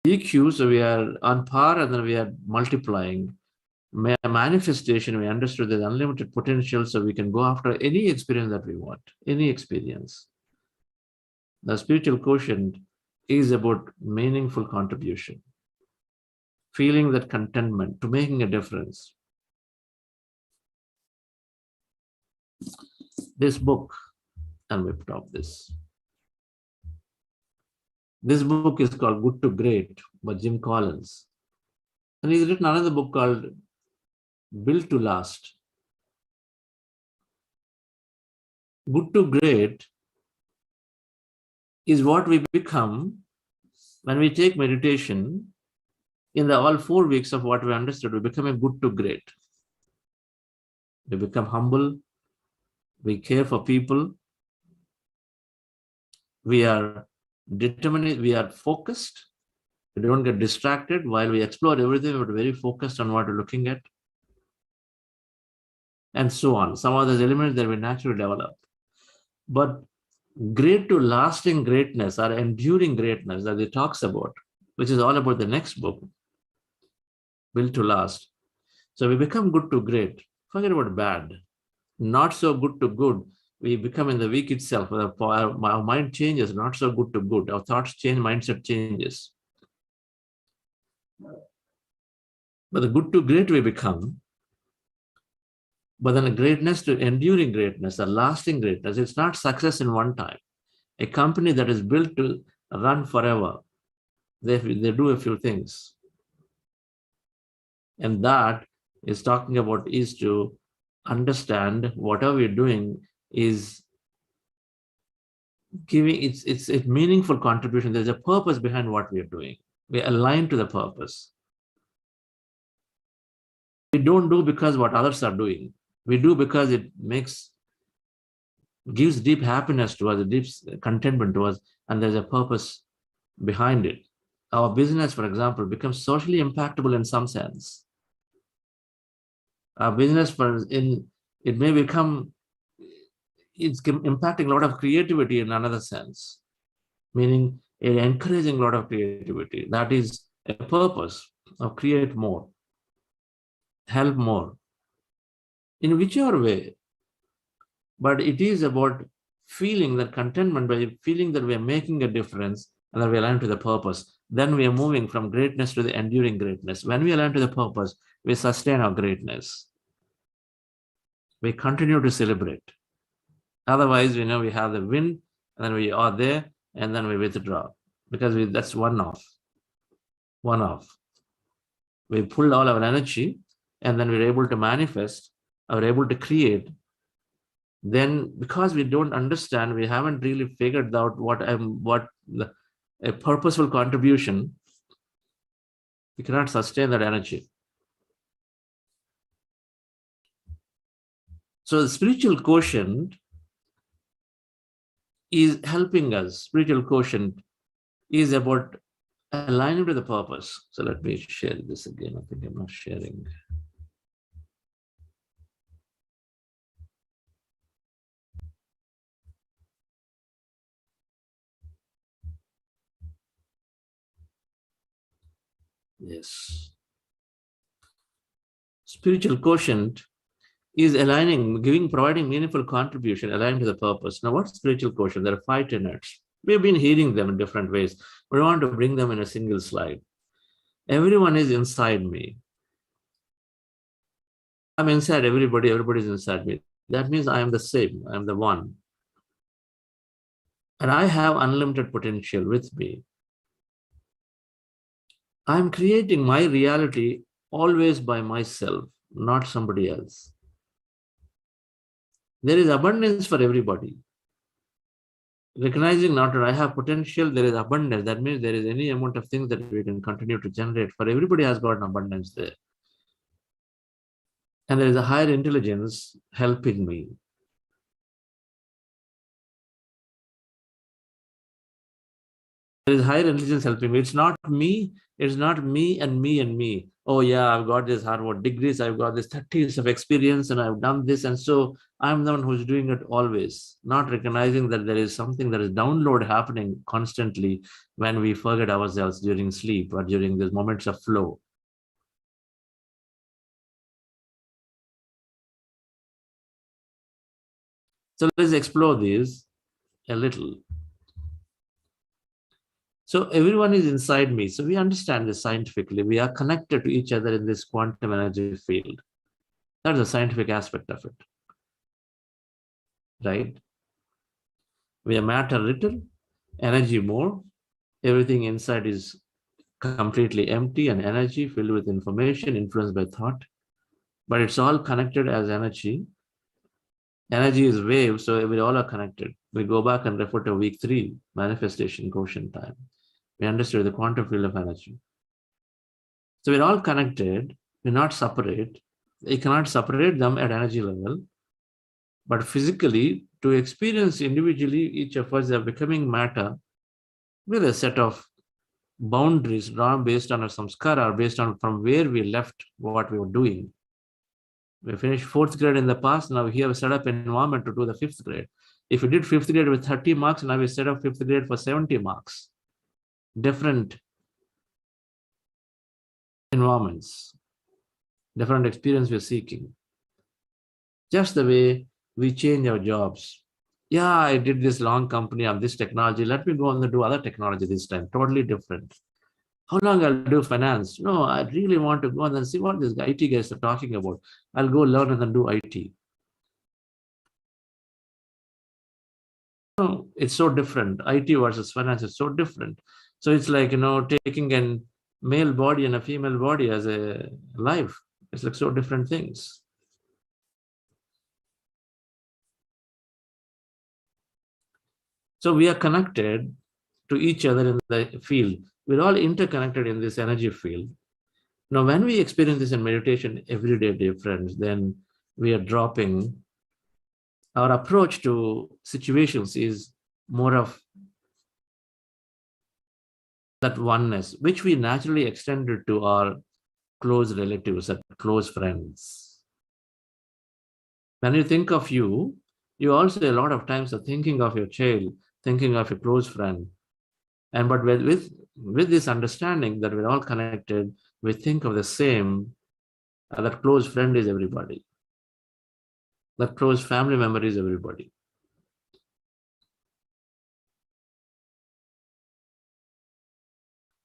[SPEAKER 4] EQ, so we are on par and then we are multiplying. Manifestation, we understood there's unlimited potential, so we can go after any experience that we want, any experience. The spiritual quotient is about meaningful contribution, feeling that contentment, to making a difference. This book, and we put up this. This book is called Good to Great by Jim Collins. And he's written another book called Built to Last. Good to Great is what we become when we take meditation. In the all 4 weeks of what we understood, we become a good to great. We become humble. We care for people. We are determined. We are focused. We don't get distracted while we explore everything. We're very focused on what we're looking at. And so on. Some of those elements that we naturally develop. But great to lasting greatness or enduring greatness that he talks about, which is all about the next book, Built to Last. So we become good to great. Forget about bad. Not so good to good. We become in the week itself. Our mind changes, not so good to good. Our thoughts change, mindset changes. But the good to great we become. But then a greatness to enduring greatness, a lasting greatness. It's not success in one time. A company that is built to run forever, they do a few things. And that is talking about is to understand whatever we're doing is giving it's a meaningful contribution. There's a purpose behind what we're doing. We align to the purpose. We don't do because what others are doing. We do because it gives deep happiness to us, a deep contentment to us, and there's a purpose behind it. Our business, for example, becomes socially impactable in some sense. Our business, it may become, it's impacting a lot of creativity in another sense, meaning encouraging a lot of creativity. That is a purpose of create more, help more, in whichever way. But it is about feeling that contentment, by feeling that we are making a difference and that we align to the purpose. Then we are moving from greatness to the enduring greatness. When we align to the purpose, we sustain our greatness. We continue to celebrate. Otherwise, we have the win, and then we are there, and then we withdraw, because that's one-off. We pulled all our energy, and then we're able to manifest, or able to create. Then, because we don't understand, we haven't really figured out a purposeful contribution, we cannot sustain that energy. So the spiritual quotient is helping us. Spiritual quotient is about aligning to the purpose. So let me share this again. I think I'm not sharing. Yes. Spiritual quotient is aligning, providing meaningful contribution, aligning to the purpose. Now, what's spiritual quotient? There are 5 tenets. We've been hearing them in different ways. We want to bring them in a single slide. Everyone is inside me. I'm inside everybody. Everybody's inside me. That means I am the same. I am the one. And I have unlimited potential with me. I'm creating my reality always by myself, not somebody else. There is abundance for everybody. Recognizing not that I have potential, there is abundance. That means there is any amount of things that we can continue to generate. For everybody has got an abundance there. And there is a higher intelligence helping me. There is higher intelligence helping me. It's not me and me and me. Oh yeah, I've got this Harvard degrees, I've got this 30 years of experience, and I've done this, and so I'm the one who's doing it always. Not recognizing that there is something that is download happening constantly when we forget ourselves during sleep or during these moments of flow. So let's explore these a little. So everyone is inside me. So we understand this scientifically. We are connected to each other in this quantum energy field. That's the scientific aspect of it. Right? We are matter little, energy more. Everything inside is completely empty and energy filled with information influenced by thought. But it's all connected as energy. Energy is wave, so we all are connected. We go back and refer to week 3, manifestation quotient time. We understood the quantum field of energy. So we're all connected. We're not separate. You cannot separate them at energy level. But physically, to experience individually, each of us are becoming matter with a set of boundaries drawn based on our samskara, based on from where we left what we were doing. We finished 4th grade in the past. Now we have set up an environment to do the 5th grade. If we did 5th grade with 30 marks, now we set up 5th grade for 70 marks. Different environments, different experience we're seeking. Just the way we change our jobs. Yeah, I did this long company of this technology. Let me go and do other technology this time. Totally different. How long I'll do finance? No, I really want to go and then see what these IT guys are talking about. I'll go learn and then do IT. No, it's so different. IT versus finance is so different. So it's like, taking a male body and a female body as a life. It's like so different things. So we are connected to each other in the field. We're all interconnected in this energy field. Now, when we experience this in meditation every day, dear friends, then we are dropping. Our approach to situations is more of that oneness, which we naturally extended to our close relatives and close friends. When you think of you also a lot of times are thinking of your child, thinking of your close friend. And but with this understanding that we're all connected, we think of the same, that close friend is everybody. That close family member is everybody.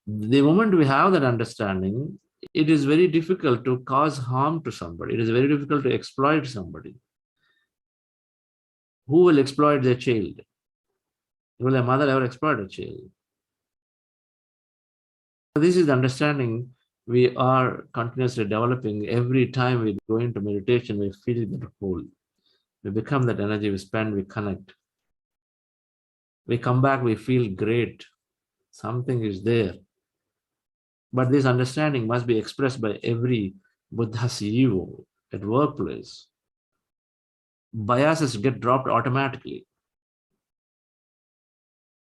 [SPEAKER 4] The moment we have that understanding, it is very difficult to cause harm to somebody. It is very difficult to exploit somebody. Who will exploit their child? Will a mother ever exploit a child? This is the understanding we are continuously developing. Every time we go into meditation, we feel that whole. We become that energy, we spend, we connect. We come back, we feel great. Something is there. But this understanding must be expressed by every Buddha CEO at workplace. Biases get dropped automatically.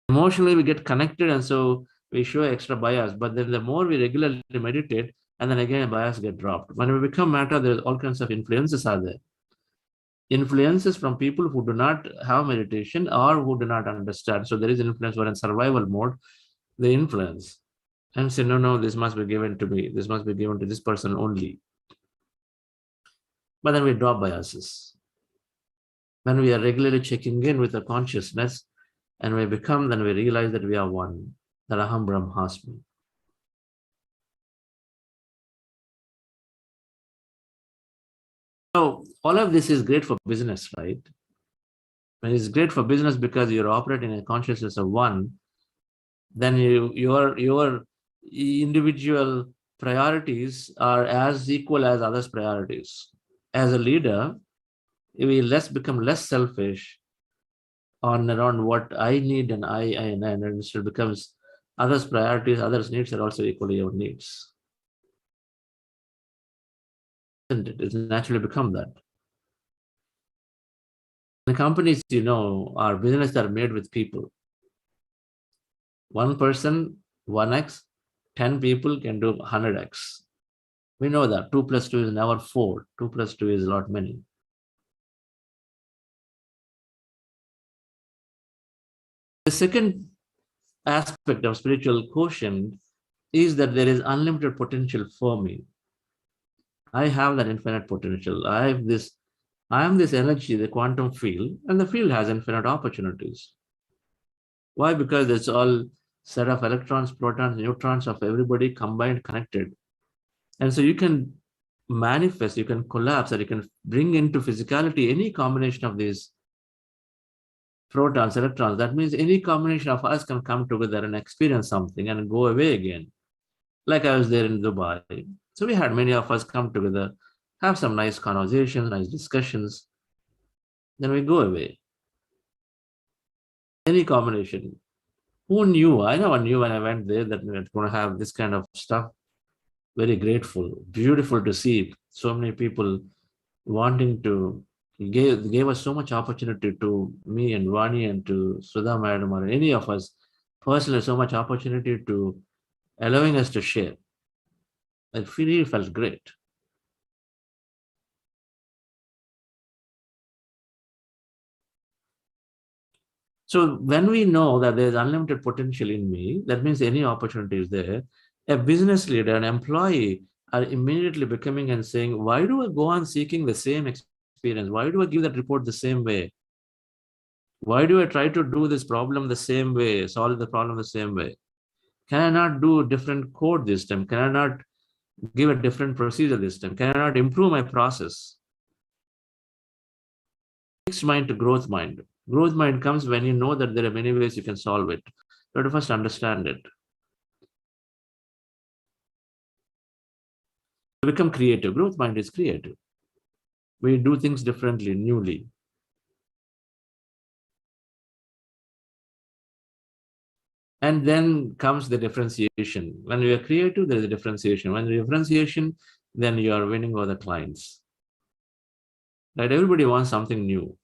[SPEAKER 4] Emotionally, we get connected, and so we show extra bias. But then the more we regularly meditate, and then again, bias get dropped. When we become matter, there's all kinds of influences are there. Influences from people who do not have meditation or who do not understand. So there is influence where in survival mode, they influence and say, no, this must be given to me. This must be given to this person only. But then we drop biases. When we are regularly checking in with the consciousness and we become, then we realize that we are one, that Aham Brahmasmi. So all of this is great for business, right? And it's great for business because you're operating in a consciousness of one. Then your individual priorities are as equal as others' priorities. As a leader, you will become less selfish on around what I need and and instead becomes others' priorities, others' needs are also equally your needs. It's naturally become that. The companies, our business are made with people. One person, 1x, 10 people can do 100x. We know that 2 plus 2 is never 4. 2 plus 2 is a lot many. The second aspect of spiritual quotient is that there is unlimited potential for me. I have that infinite potential. I am this energy, the quantum field, and the field has infinite opportunities. Why? Because it's all set of electrons, protons, neutrons of everybody combined, connected. And so you can manifest, you can collapse, or you can bring into physicality any combination of these protons, electrons. That means any combination of us can come together and experience something and go away again. Like I was there in Dubai. So we had many of us come together, have some nice conversations, nice discussions. Then we go away. Any combination. Who knew? I never knew when I went there that we were going to have this kind of stuff. Very grateful, beautiful to see so many people wanting to gave us so much opportunity to me and Vani and to Sudha Madam or any of us personally, so much opportunity to allowing us to share. I really felt great. So when we know that there's unlimited potential in me, that means any opportunity is there. A business leader, an employee are immediately becoming and saying, why do I go on seeking the same experience? Why do I give that report the same way? Why do I try to do this problem the same way, solve the problem the same way? Can I not do different code this time? Can I not give a different procedure this time? Can I not improve my process? Fixed mind to growth mind. Growth mind comes when you know that there are many ways you can solve it. You have to first understand it. Become creative. Growth mind is creative. We do things differently, newly. And then comes the differentiation. When you are creative, there is a differentiation. When you differentiation, then you are winning over the clients. Right? Everybody wants something new.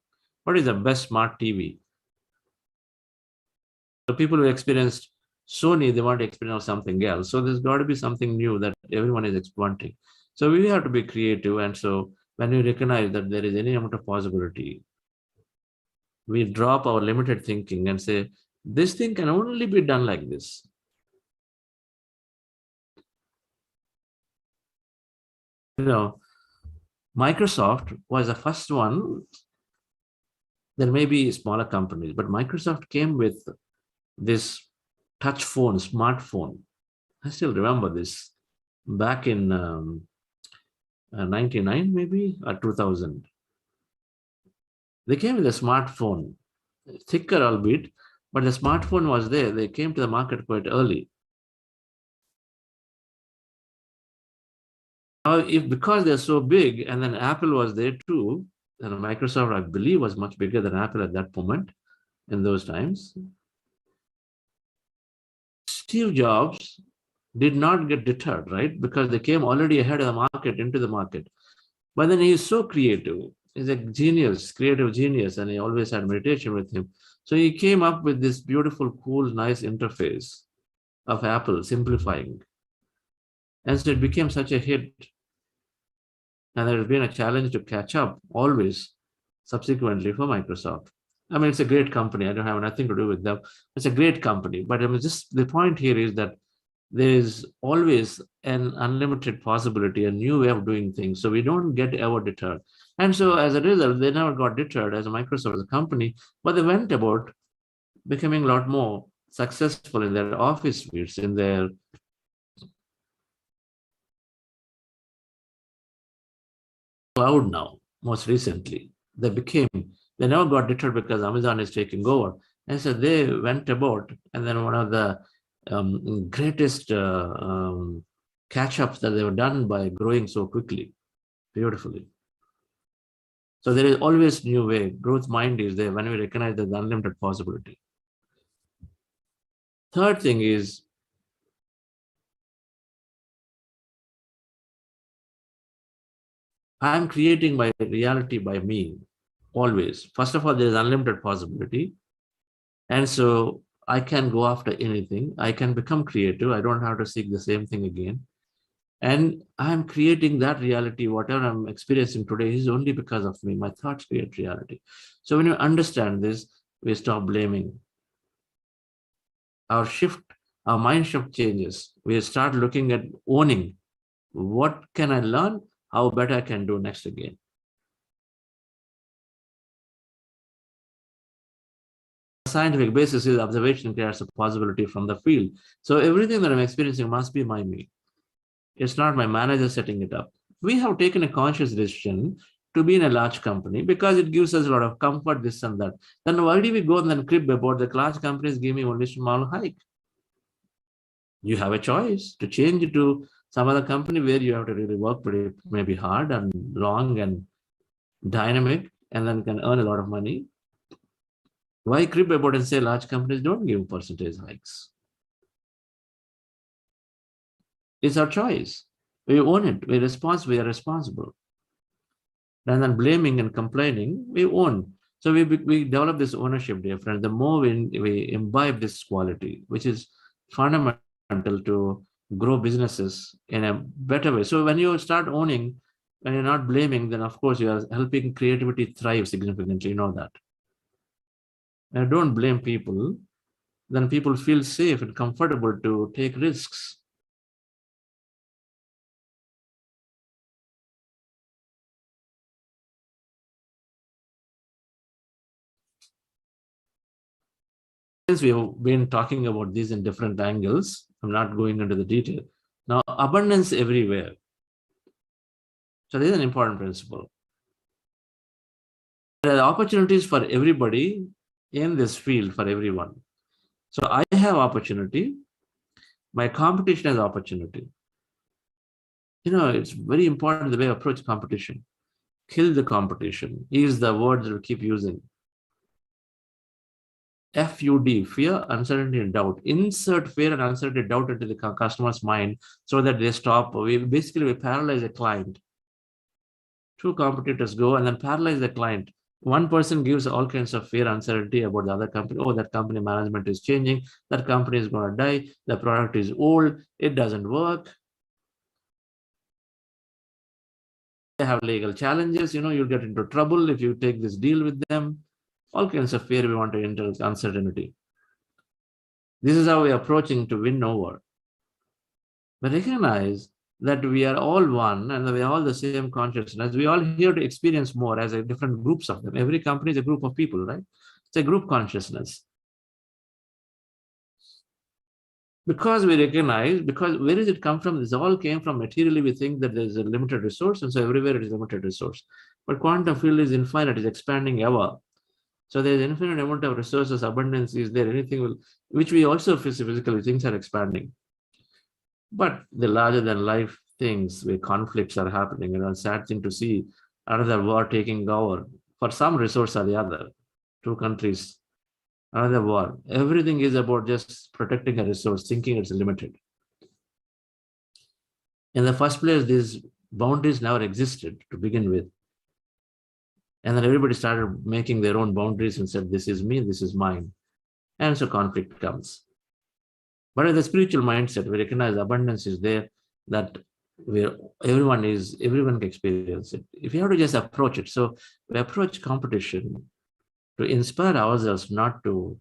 [SPEAKER 4] What is the best smart TV? The people who experienced Sony, they want to experience something else. So there's got to be something new that everyone is wanting. So we have to be creative. And so when we recognize that there is any amount of possibility, we drop our limited thinking and say, this thing can only be done like this. You know, Microsoft was the first one. There may be smaller companies, but Microsoft came with this touch phone, smartphone. I still remember this back in 99 maybe, or 2000. They came with a smartphone, thicker albeit, but the smartphone was there. They came to the market quite early. Now, because they're so big, and then Apple was there too, and Microsoft, I believe, was much bigger than Apple at that moment in those times. Steve Jobs did not get deterred, right? Because they came already ahead of the market, into the market. But then he is so creative. He's a genius, creative genius, and he always had meditation with him. So he came up with this beautiful, cool, nice interface of Apple, simplifying. And so it became such a hit. And there has been a challenge to catch up always subsequently for Microsoft. I mean, it's a great company. I don't have nothing to do with them. It's a great company. But I mean, just the point here is that there is always an unlimited possibility, a new way of doing things. So we don't get ever deterred. And so as a result, they never got deterred as a Microsoft as a company, but they went about becoming a lot more successful in their office suites, in their cloud now, most recently. They never got deterred because Amazon is taking over. And so they went about, and then one of the greatest catch-ups that they were done by growing so quickly, beautifully. So there is always new way. Growth mind is there when we recognize there's unlimited possibility. Third thing is, I'm creating my reality by me, always. First of all, there is unlimited possibility. And so I can go after anything. I can become creative. I don't have to seek the same thing again. And I'm creating that reality. Whatever I'm experiencing today is only because of me. My thoughts create reality. So when you understand this, we stop blaming. Our mind shift changes. We start looking at owning. What can I learn? How better I can do next again. Scientific basis is observation creates a possibility from the field. So everything that I'm experiencing must be my me. It's not my manager setting it up. We have taken a conscious decision to be in a large company because it gives us a lot of comfort, this and that. Then why do we go and then crib about the large companies give me only small hike? You have a choice to change it to some other company where you have to really work pretty maybe hard and long and dynamic, and then can earn a lot of money. Why crib about and say large companies don't give percentage hikes? It's our choice. We own it. We are responsible. Rather than blaming and complaining, we own. So we develop this ownership, dear friends. The more we imbibe this quality, which is fundamental to grow businesses in a better way. So when you start owning, when you're not blaming, then of course you are helping creativity thrive significantly. You know that. And don't blame people, then people feel safe and comfortable to take risks. Since we have been talking about these in different angles, I'm not going into the detail. Now, abundance everywhere. So this is an important principle. There are opportunities for everybody in this field, for everyone. So I have opportunity. My competition has opportunity. You know, it's very important the way I approach competition. Kill the competition is the word that we keep using. FUD, fear, uncertainty, and doubt. Insert fear and uncertainty, doubt into the customer's mind so that they stop. We paralyze a client. Two competitors go and then paralyze the client. One person gives all kinds of fear, uncertainty about the other company. Oh, that company management is changing. That company is going to die. The product is old. It doesn't work. They have legal challenges. You'll get into trouble if you take this deal with them. All kinds of fear we want to enter, uncertainty. This is how we are approaching to win over. But recognize that we are all one and we are all the same consciousness. We all here to experience more as a different groups of them. Every company is a group of people, right? It's a group consciousness. Because we recognize, because where does it come from? This all came from materially. We think that there's a limited resource, and so everywhere it is a limited resource. But quantum field is infinite, is expanding ever. So there's infinite amount of resources, abundance is there, anything will, which we also physically, things are expanding. But the larger than life things where conflicts are happening, sad thing to see another war taking over for some resource or the other, two countries, another war. Everything is about just protecting a resource, thinking it's limited. In the first place, these boundaries never existed to begin with. And then everybody started making their own boundaries and said, this is me, this is mine. And so conflict comes. But in the spiritual mindset, we recognize abundance is there, that where everyone can experience it. If you have to just approach it. So we approach competition to inspire ourselves not to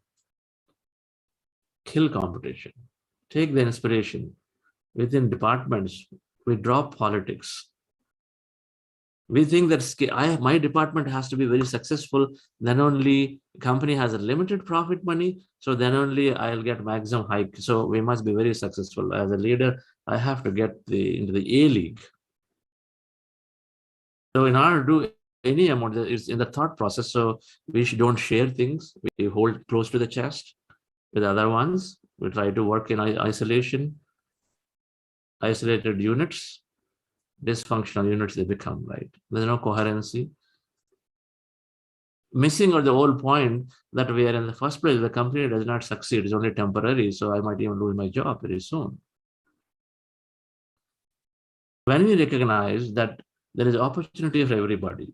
[SPEAKER 4] kill competition. Take the inspiration. Within departments, we drop politics. We think that my department has to be very successful, then only company has a limited profit money, so then only I'll get maximum hike. So we must be very successful. As a leader, I have to get into the A league. So in order to do any amount, it's in the thought process. So we don't share things. We hold close to the chest with other ones. We try to work in isolation, isolated units. Dysfunctional units they become, right? There's no coherency. Missing or the whole point that we are in the first place, the company does not succeed, it's only temporary, so I might even lose my job very soon. When we recognize that there is opportunity for everybody,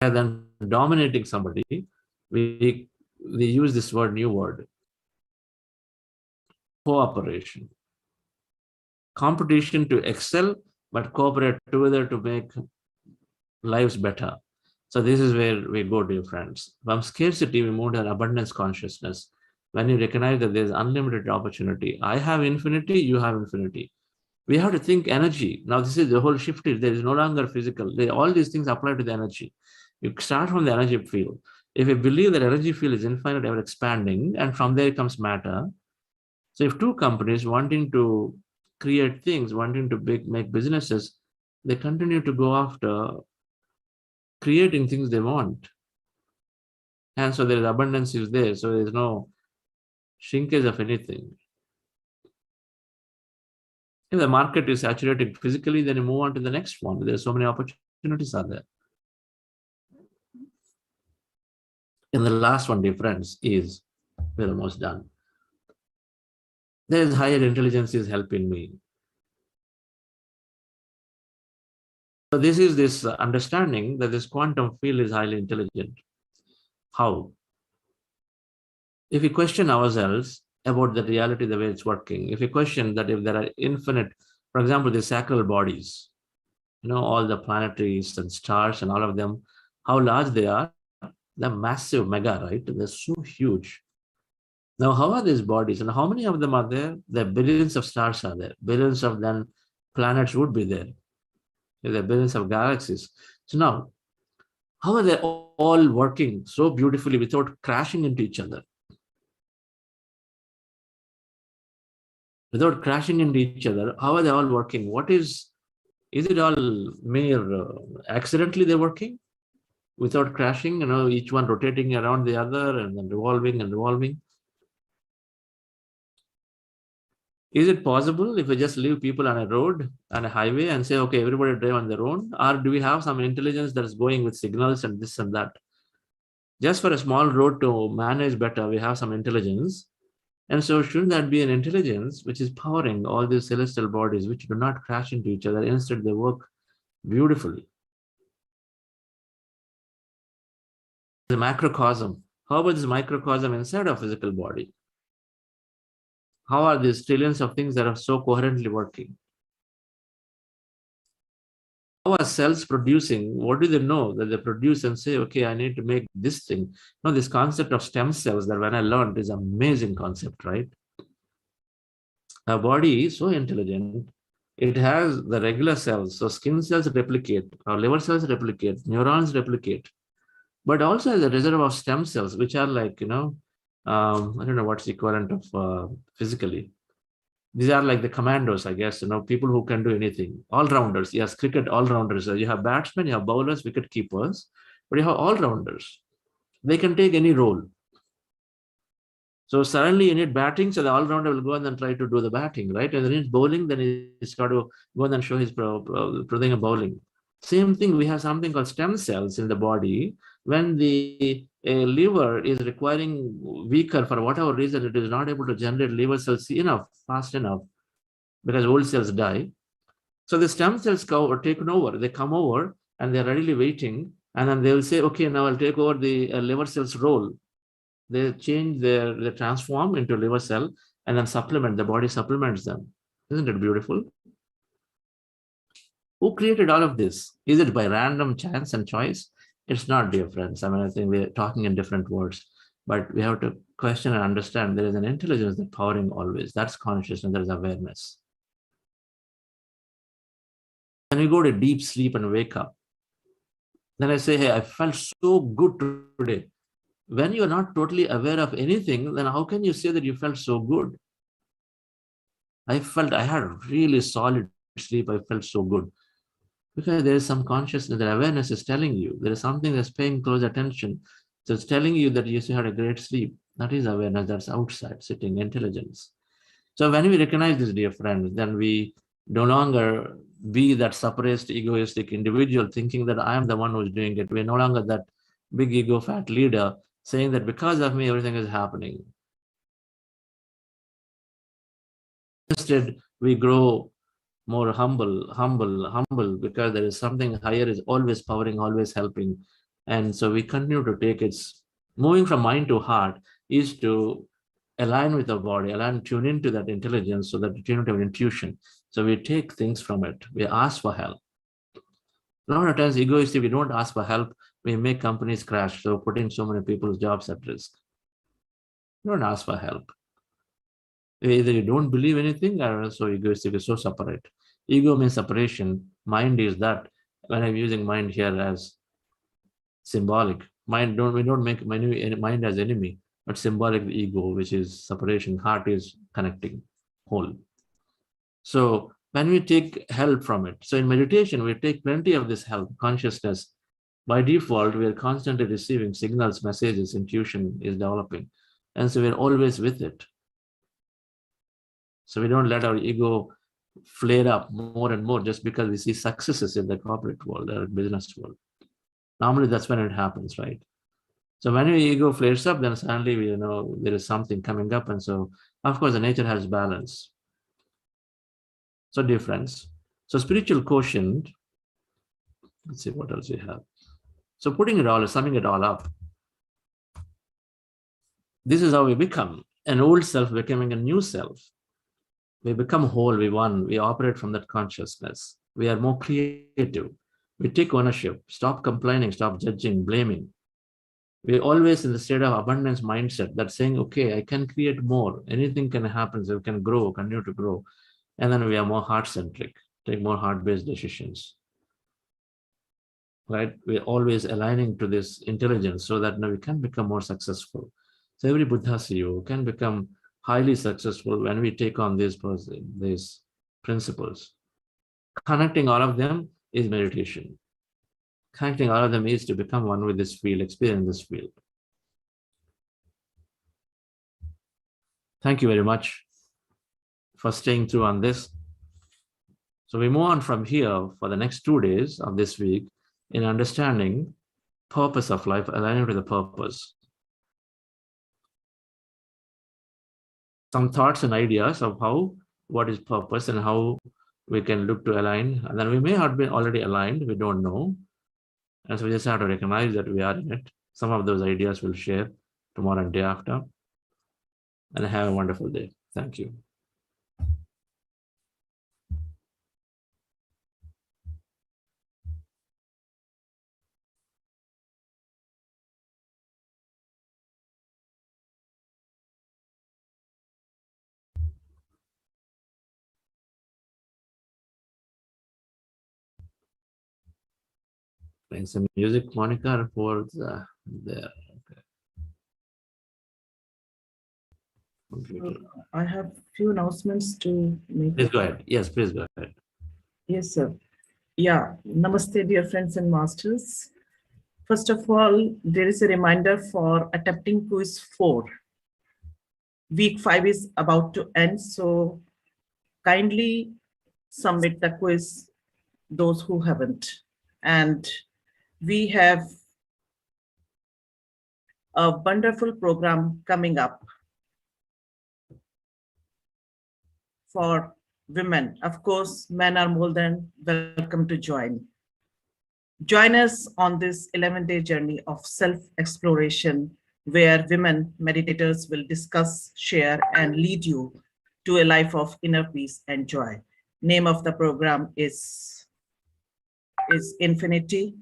[SPEAKER 4] rather than dominating somebody, we use this new word, cooperation. Competition to excel, but cooperate together to make lives better. So this is where we go, dear friends. From scarcity, we move to an abundance consciousness. When you recognize that there's unlimited opportunity, I have infinity, you have infinity. We have to think energy. Now this is the whole shift. There is no longer physical. All these things apply to the energy. You start from the energy field. If you believe that energy field is infinite, ever expanding, and from there comes matter. So if two companies wanting to create things, wanting to make businesses, they continue to go after creating things they want. And so there is abundance is there. So there is no shrinkage of anything. If the market is saturated physically, then you move on to the next one. There are so many opportunities are there. And the last one, dear friends, is we're almost done. There is higher intelligence is helping me. So this is this understanding that this quantum field is highly intelligent. How? If we question ourselves about the reality, the way it's working, if we question that if there are infinite, for example, the sacral bodies, all the planetaries and stars and all of them, how large they are, they're massive, mega, right? They're so huge. Now, how are these bodies and how many of them are there? There are billions of stars are there. Billions of then planets would be there. There are billions of galaxies. So now, how are they all working so beautifully without crashing into each other? Without crashing into each other, how are they all working? Is it all mere accidentally they're working? Without crashing, each one rotating around the other and then revolving and revolving. Is it possible if we just leave people on a road, on a highway, and say, okay, everybody drive on their own? Or do we have some intelligence that is going with signals and this and that? Just for a small road to manage better, we have some intelligence. And so shouldn't that be an intelligence which is powering all these celestial bodies, which do not crash into each other? Instead, they work beautifully. The macrocosm. How about this microcosm inside our physical body? How are these trillions of things that are so coherently working? How are cells producing? What do they know that they produce and say, okay, I need to make this thing? Now, this concept of stem cells that when I learned is an amazing concept, right? Our body is so intelligent. It has the regular cells. So skin cells replicate, our liver cells replicate, neurons replicate, but also as a reservoir of stem cells, which are like, I don't know what's the equivalent of physically. These are like the commandos, I guess, people who can do anything. All-rounders, yes, cricket all-rounders. You have batsmen, you have bowlers, wicket keepers, but you have all-rounders. They can take any role. So suddenly you need batting, so the all-rounder will go and then try to do the batting, right? And then it's bowling, then he's got to go and then show his thing of bowling. Same thing, we have something called stem cells in the body. When the liver is requiring weaker for whatever reason, it is not able to generate liver cells fast enough, because old cells die. So the stem cells are taken over. They come over and they're readily waiting, and then they will say, okay, now I'll take over the liver cells role. They change they transform into a liver cell and then supplement, the body supplements them. Isn't it beautiful? Who created all of this? Is it by random chance and choice? It's not, dear friends. I mean, I think we're talking in different words, but we have to question and understand there is an intelligence that's powering always. That's consciousness, there's awareness. When we go to deep sleep and wake up, then I say, hey, I felt so good today. When you're not totally aware of anything, then how can you say that you felt so good? I felt I had a really solid sleep. I felt so good. Because there is some consciousness, that awareness is telling you. There is something that's paying close attention. So it's telling you that you had a great sleep. That is awareness, that's outside, sitting intelligence. So when we recognize this, dear friends, then we no longer be that suppressed, egoistic individual thinking that I am the one who's doing it. We're no longer that big ego fat leader saying that because of me, everything is happening. Instead, we grow more humble, because there is something higher is always powering, always helping. And so we continue to take its moving from mind to heart is to align with the body, tune into that intelligence, so that we tune into our intuition. So we take things from it. We ask for help. A lot of times, egoistic, we don't ask for help. We make companies crash. So putting so many people's jobs at risk. You don't ask for help. Either you don't believe anything, or so egoistic, is so separate. Ego means separation. Mind is that. When I'm using mind here as symbolic, we don't make mind as enemy, but symbolic ego, which is separation. Heart is connecting, whole. So when we take help from it, so in meditation, we take plenty of this help, consciousness. By default, we are constantly receiving signals, messages, intuition is developing. And so we're always with it. So we don't let our ego flare up more and more just because we see successes in the corporate world or business world. Normally, that's when it happens, right? So when your ego flares up, then suddenly there is something coming up. And so, of course, the nature has balance. So, dear friends, so spiritual quotient, let's see what else we have. So summing it all up, this is how we become an old self becoming a new self. We become whole, we operate from that consciousness. We are more creative. We take ownership, stop complaining, stop judging, blaming. We're always in the state of abundance mindset that's saying, okay, I can create more. Anything can happen, so we can grow, continue to grow. And then we are more heart-centric, take more heart-based decisions. Right? We're always aligning to this intelligence so that now we can become more successful. So every Buddha CEO can become highly successful when we take on these principles. Connecting all of them is meditation. Connecting all of them is to become one with this field, experience this field. Thank you very much for staying through on this. So we move on from here for the next 2 days of this week in understanding purpose of life, aligning with the purpose. Some thoughts and ideas of what is purpose and how we can look to align. And then we may have been already aligned, we don't know. And so we just have to recognize that we are in it. Some of those ideas we'll share tomorrow and day after. And have a wonderful day. Thank you. Playing some music, Monica, for there. Okay. Computer.
[SPEAKER 5] I have few announcements to make.
[SPEAKER 4] Please go ahead. Yes, please go ahead.
[SPEAKER 5] Yes, sir. Yeah. Namaste, dear friends and masters. First of all, there is a reminder for attempting quiz 4. Week 5 is about to end, so kindly submit the quiz, those who haven't. And we have a wonderful program coming up for women. Of course, men are more than welcome to join. Join us on this 11-day journey of self-exploration, where women meditators will discuss, share, and lead you to a life of inner peace and joy. Name of the program is Infinity.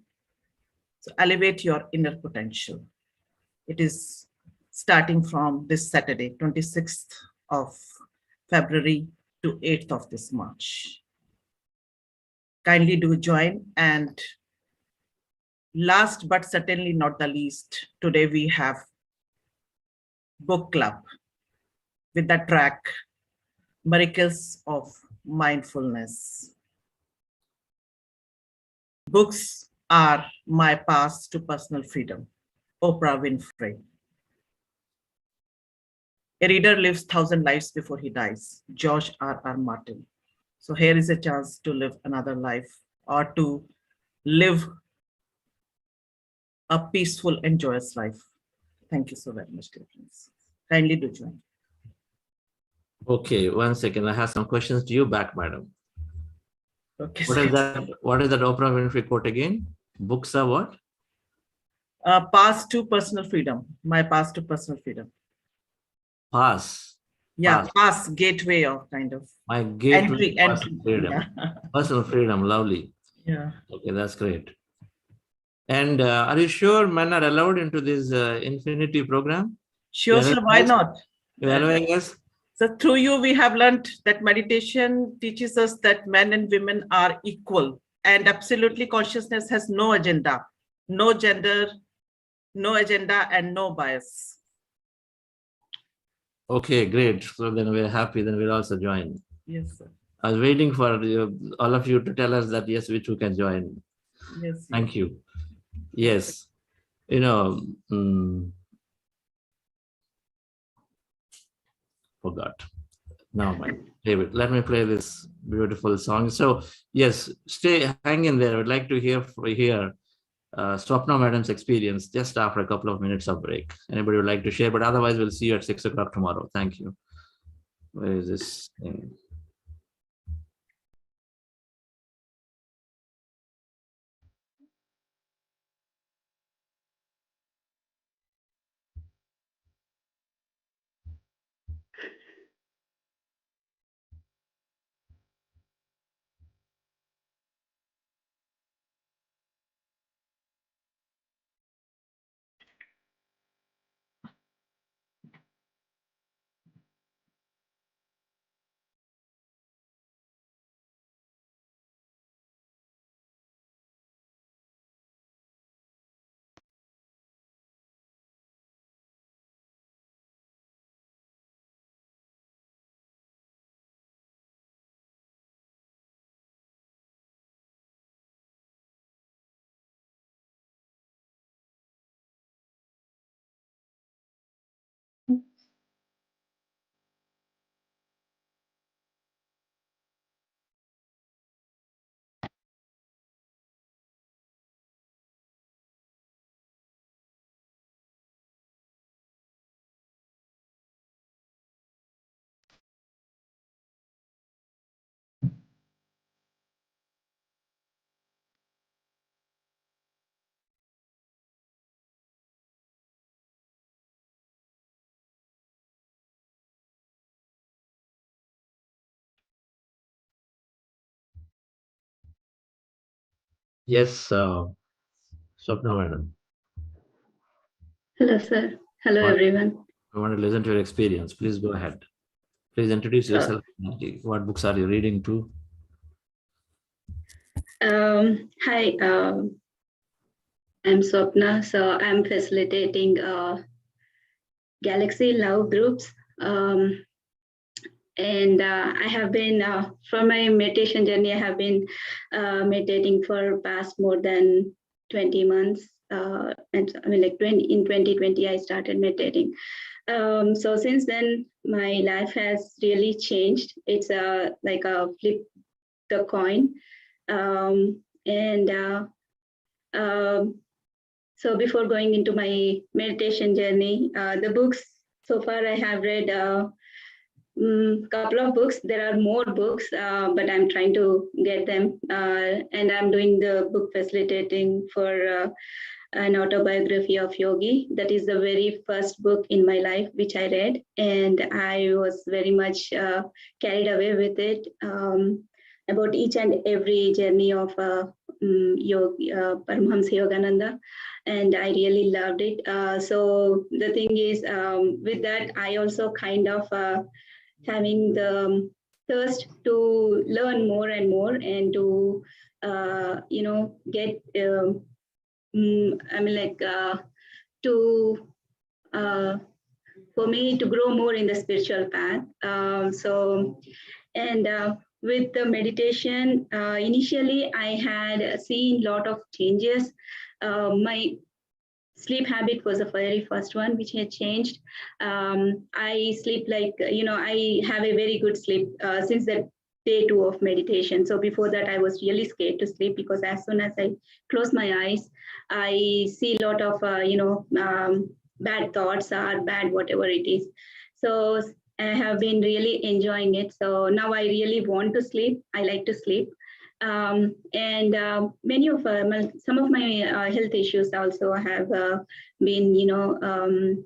[SPEAKER 5] So elevate your inner potential. It is starting from this Saturday, 26th of February to 8th of this March. Kindly do join. And last but certainly not the least, today we have book club with the track Miracles of Mindfulness. Books are my path to personal freedom. Oprah Winfrey. A reader lives 1,000 lives before he dies. George R.R. Martin. So here is a chance to live another life, or to live a peaceful and joyous life. Thank you so very much, dear friends. Kindly do join.
[SPEAKER 4] Okay, 1 second. I have some questions to you back, madam.
[SPEAKER 5] Okay.
[SPEAKER 4] What is that? What is that Oprah Winfrey quote again? Books are what?
[SPEAKER 5] Path to personal freedom. My path to personal freedom.
[SPEAKER 4] Pass.
[SPEAKER 5] Yeah, pass, gateway, or kind of
[SPEAKER 4] My gateway to
[SPEAKER 5] entry.
[SPEAKER 4] freedom.
[SPEAKER 5] Yeah.
[SPEAKER 4] Personal freedom, lovely.
[SPEAKER 5] Yeah.
[SPEAKER 4] Okay, that's great. And are you sure men are allowed into this infinity program?
[SPEAKER 5] Sure, sir. Why not?
[SPEAKER 4] You're allowing us?
[SPEAKER 5] So through you, we have learned that meditation teaches us that men and women are equal, and absolutely consciousness has no agenda, no gender, no agenda, and no bias.
[SPEAKER 4] Okay, great. So then we're happy. Then we'll also join.
[SPEAKER 5] Yes, sir.
[SPEAKER 4] I was waiting for all of you to tell us that yes, we too can join.
[SPEAKER 5] Yes.
[SPEAKER 4] Thank you. Yes. You know, forgot. Now, David, let me play this beautiful song. So yes, hang in there. I would like to hear Swapna Madam's experience just after a couple of minutes of break. Anybody would like to share? But otherwise, we'll see you at 6 o'clock tomorrow. Thank you. Where is this thing? Yes, Swapna madam.
[SPEAKER 6] Hello, sir. Hello,
[SPEAKER 4] What
[SPEAKER 6] everyone.
[SPEAKER 4] I want to listen to your experience. Please go ahead. Please introduce
[SPEAKER 6] Uh,
[SPEAKER 4] yourself. What books are you reading to?
[SPEAKER 6] Hi, I'm Swapna. So I'm facilitating Galaxy Love groups. And I have been, for my meditation journey, I have been meditating for past more than 20 months. And I mean, like in 2020, I started meditating. So since then, my life has really changed. It's like a flip the coin. So before going into my meditation journey, the books so far I have read couple of books. There are more books, but I'm trying to get them, and I'm doing the book facilitating for an autobiography of Yogi. That is the very first book in my life which I read, and I was very much carried away with it. About each and every journey of Yogi, Paramahamsa Yogananda, and I really loved it. So the thing is, with that, I also kind of having the thirst to learn more and more and to, get, to, for me to grow more in the spiritual path. With the meditation, initially I had seen a lot of changes. My sleep habit was the very first one which had changed. I sleep like, I have a very good sleep since the day 2 of meditation. So before that, I was really scared to sleep because as soon as I close my eyes, I see a lot of, bad thoughts or bad whatever it is. So I have been really enjoying it. So now I really want to sleep. I like to sleep. Many of some of my health issues also have been,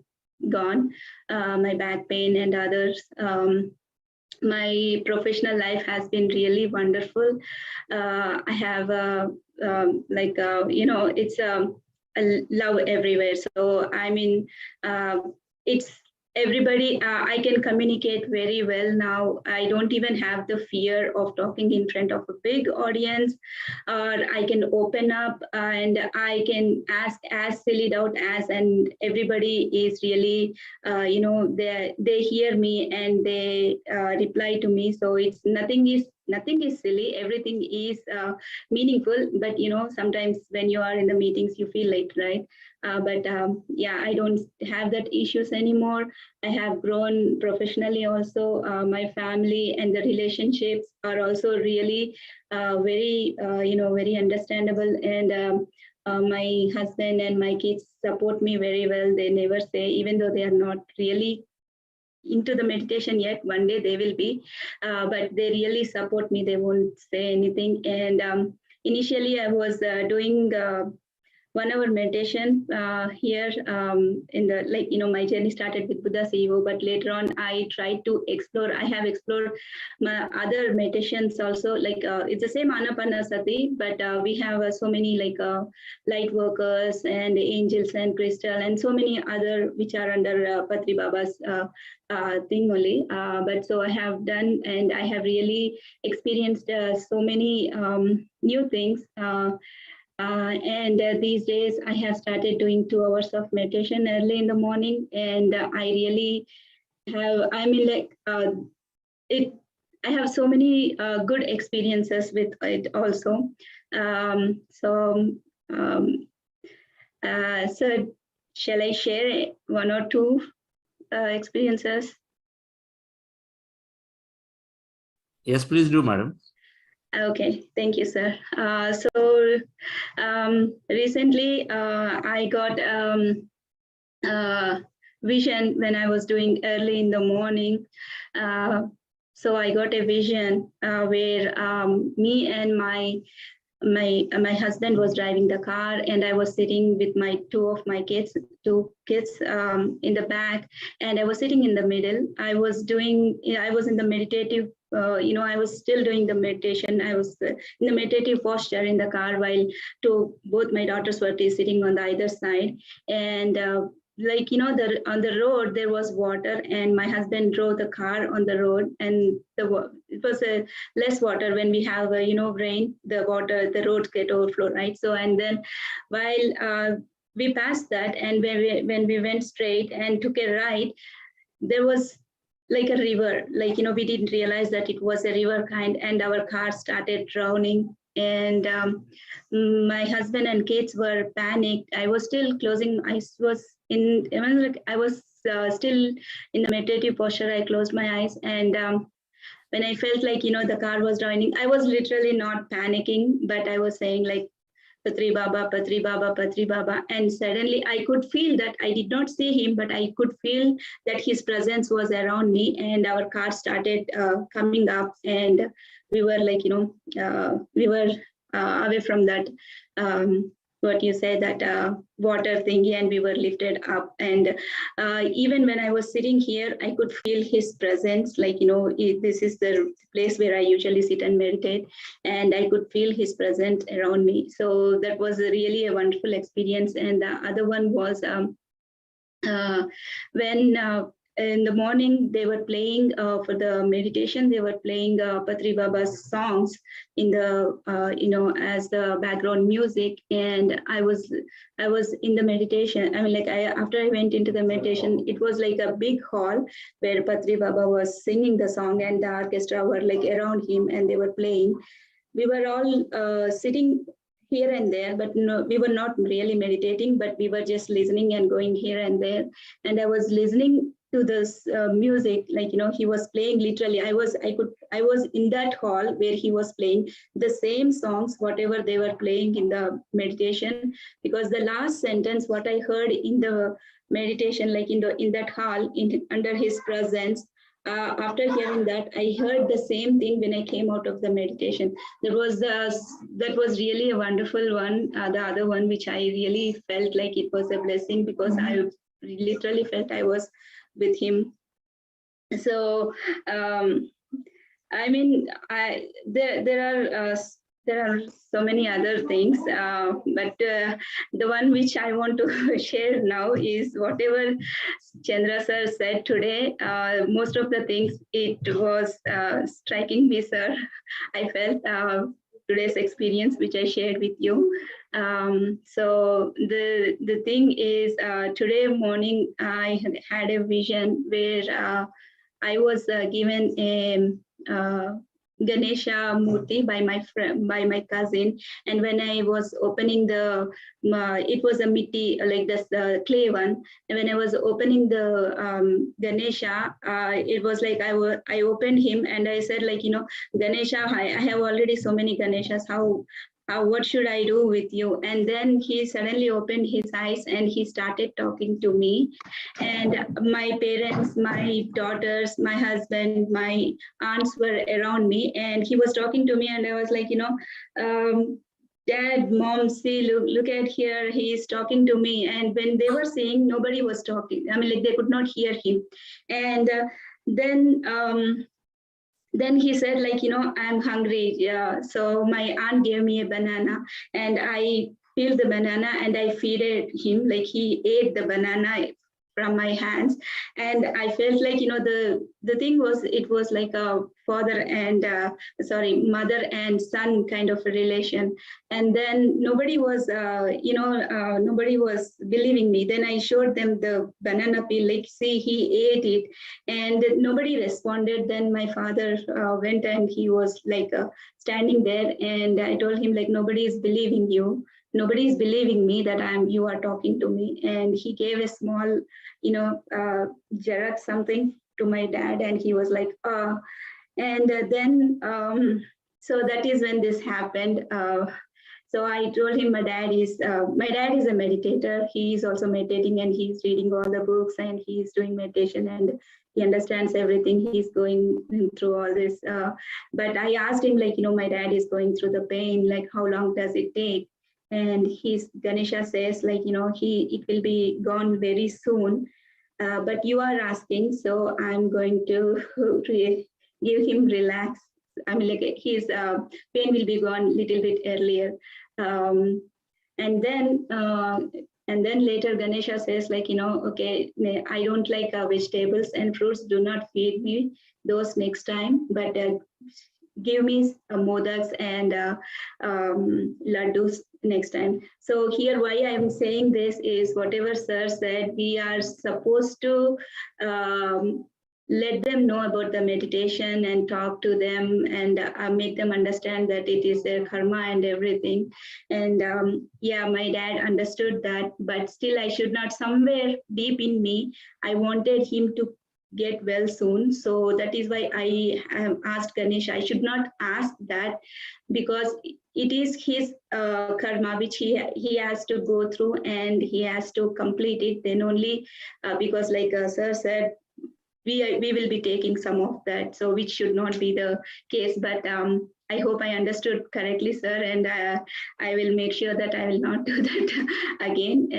[SPEAKER 6] gone. My back pain and others. My professional life has been really wonderful. I have it's a love everywhere. So I mean, it's everybody. I can communicate very well now. I don't even have the fear of talking in front of a big audience, or I can open up and I can ask as silly doubt as, and everybody is really, they hear me and they reply to me. So it's nothing is silly. Everything is meaningful. But sometimes when you are in the meetings, you feel late, right? I don't have that issues anymore. I have grown professionally also. My family and the relationships are also really very understandable. And my husband and my kids support me very well. They never say, even though they are not really into the meditation yet, one day they will be, but they really support me. They won't say anything. And initially I was doing 1 hour meditation here in the, my journey started with Buddha CEO, but later on I tried to explore. I have explored my other meditations also, it's the same Ana-Pana-Sati, but we have so many light workers and angels and crystal and so many other which are under Patri Baba's thing only. But so I have done, and I have really experienced so many new things. These days I have started doing 2 hours of meditation early in the morning, and I really have, I have so many good experiences with it also. So shall I share 1 or 2 experiences?
[SPEAKER 4] Yes, please do, madam.
[SPEAKER 6] Okay, thank you, sir. Recently I got vision when I was doing early in the morning. So I got a vision where me and my my husband was driving the car, and I was sitting with my two kids in the back, and I was sitting in the middle. I was in the meditative. I was still doing the meditation. I was in the meditative posture in the car, while both my daughters were sitting on the either side, and on the road there was water, and my husband drove the car on the road, and it was a less water. When we have rain, the roads get overflow, right? So, and then while we passed that, and when we went straight and took a right, there was like a river, we didn't realize that it was a river kind, and our car started drowning. And my husband and kids were panicked. I was still closing. I was still in the meditative posture. I closed my eyes, and when I felt like the car was drowning, I was literally not panicking, but I was saying like, Patri Baba, Patri Baba, Patri Baba. And suddenly I could feel that I did not see him, but I could feel that his presence was around me, and our car started coming up, and we were like, we were away from that, what you say, that water thingy, and we were lifted up. And even when I was sitting here, I could feel his presence, this is the place where I usually sit and meditate, and I could feel his presence around me. So that was really a wonderful experience. And the other one was when in the morning they were playing for the meditation, they were playing Patri Baba's songs in the as the background music, and I was in the meditation. After I went into the meditation, it was like a big hall where Patri Baba was singing the song, and the orchestra were like around him, and they were playing. We were all sitting here and there, but no, we were not really meditating, but we were just listening and going here and there. And I was listening to this music, he was playing literally. I was in that hall where he was playing the same songs, whatever they were playing in the meditation, because the last sentence, what I heard in the meditation, in that hall, under his presence, after hearing that, I heard the same thing when I came out of the meditation. That was really a wonderful one. The other one, which I really felt like it was a blessing, because I literally felt I was with him. So there are so many other things, but the one which I want to share now is whatever Chandra sir said today. Most of the things, it was striking me, sir. I felt today's experience, which I shared with you. So the thing is, today morning I had a vision where I was given a Ganesha Murti by my cousin, and when I was opening it was a mitti, like this clay one, and when I was opening the Ganesha, it was like I opened him, and I said, Ganesha, I have already so many Ganeshas, what should I do with you? And then he suddenly opened his eyes and he started talking to me. And my parents, my daughters, my husband, my aunts were around me, and he was talking to me, and I was like, Dad, Mom, see, look at here, he is talking to me. And when they were saying, nobody was talking. They could not hear him. And then he said, I'm hungry. Yeah. So my aunt gave me a banana, and I peeled the banana and I fed him. He ate the banana from my hands, and I felt like the thing was, it was like a mother and son kind of a relation. And then nobody was believing me. Then I showed them the banana peel, see, he ate it, and nobody responded. Then my father went, and he was standing there, and I told him, nobody is believing you. Nobody is believing me that you are talking to me. And he gave a small, Jagath something to my dad, and he was like, and then, so that is when this happened. So I told him my dad is a meditator. He is also meditating and he's reading all the books and he's doing meditation and he understands everything. He's going through all this. But I asked him, like, my dad is going through the pain, like how long does it take? And Ganesha says, like, it will be gone very soon. But you are asking, so I'm going to give him relax. I mean, like his pain will be gone a little bit earlier. And then later Ganesha says, like, okay, I don't like vegetables and fruits. Do not feed me those next time, but give me modaks and laddus next time. So here, why I am saying this is whatever sir said, we are supposed to let them know about the meditation and talk to them and make them understand that it is their karma and everything. And yeah, my dad understood that, but still I should not, somewhere deep in me, I wanted him to get well soon. So that is why I asked Ganesh. I should not ask that because it is his karma which he has to go through and he has to complete it. Then only because like sir said, we will be taking some of that, so which should not be the case. But I hope I understood correctly, sir, and I will make sure that I will not do that again.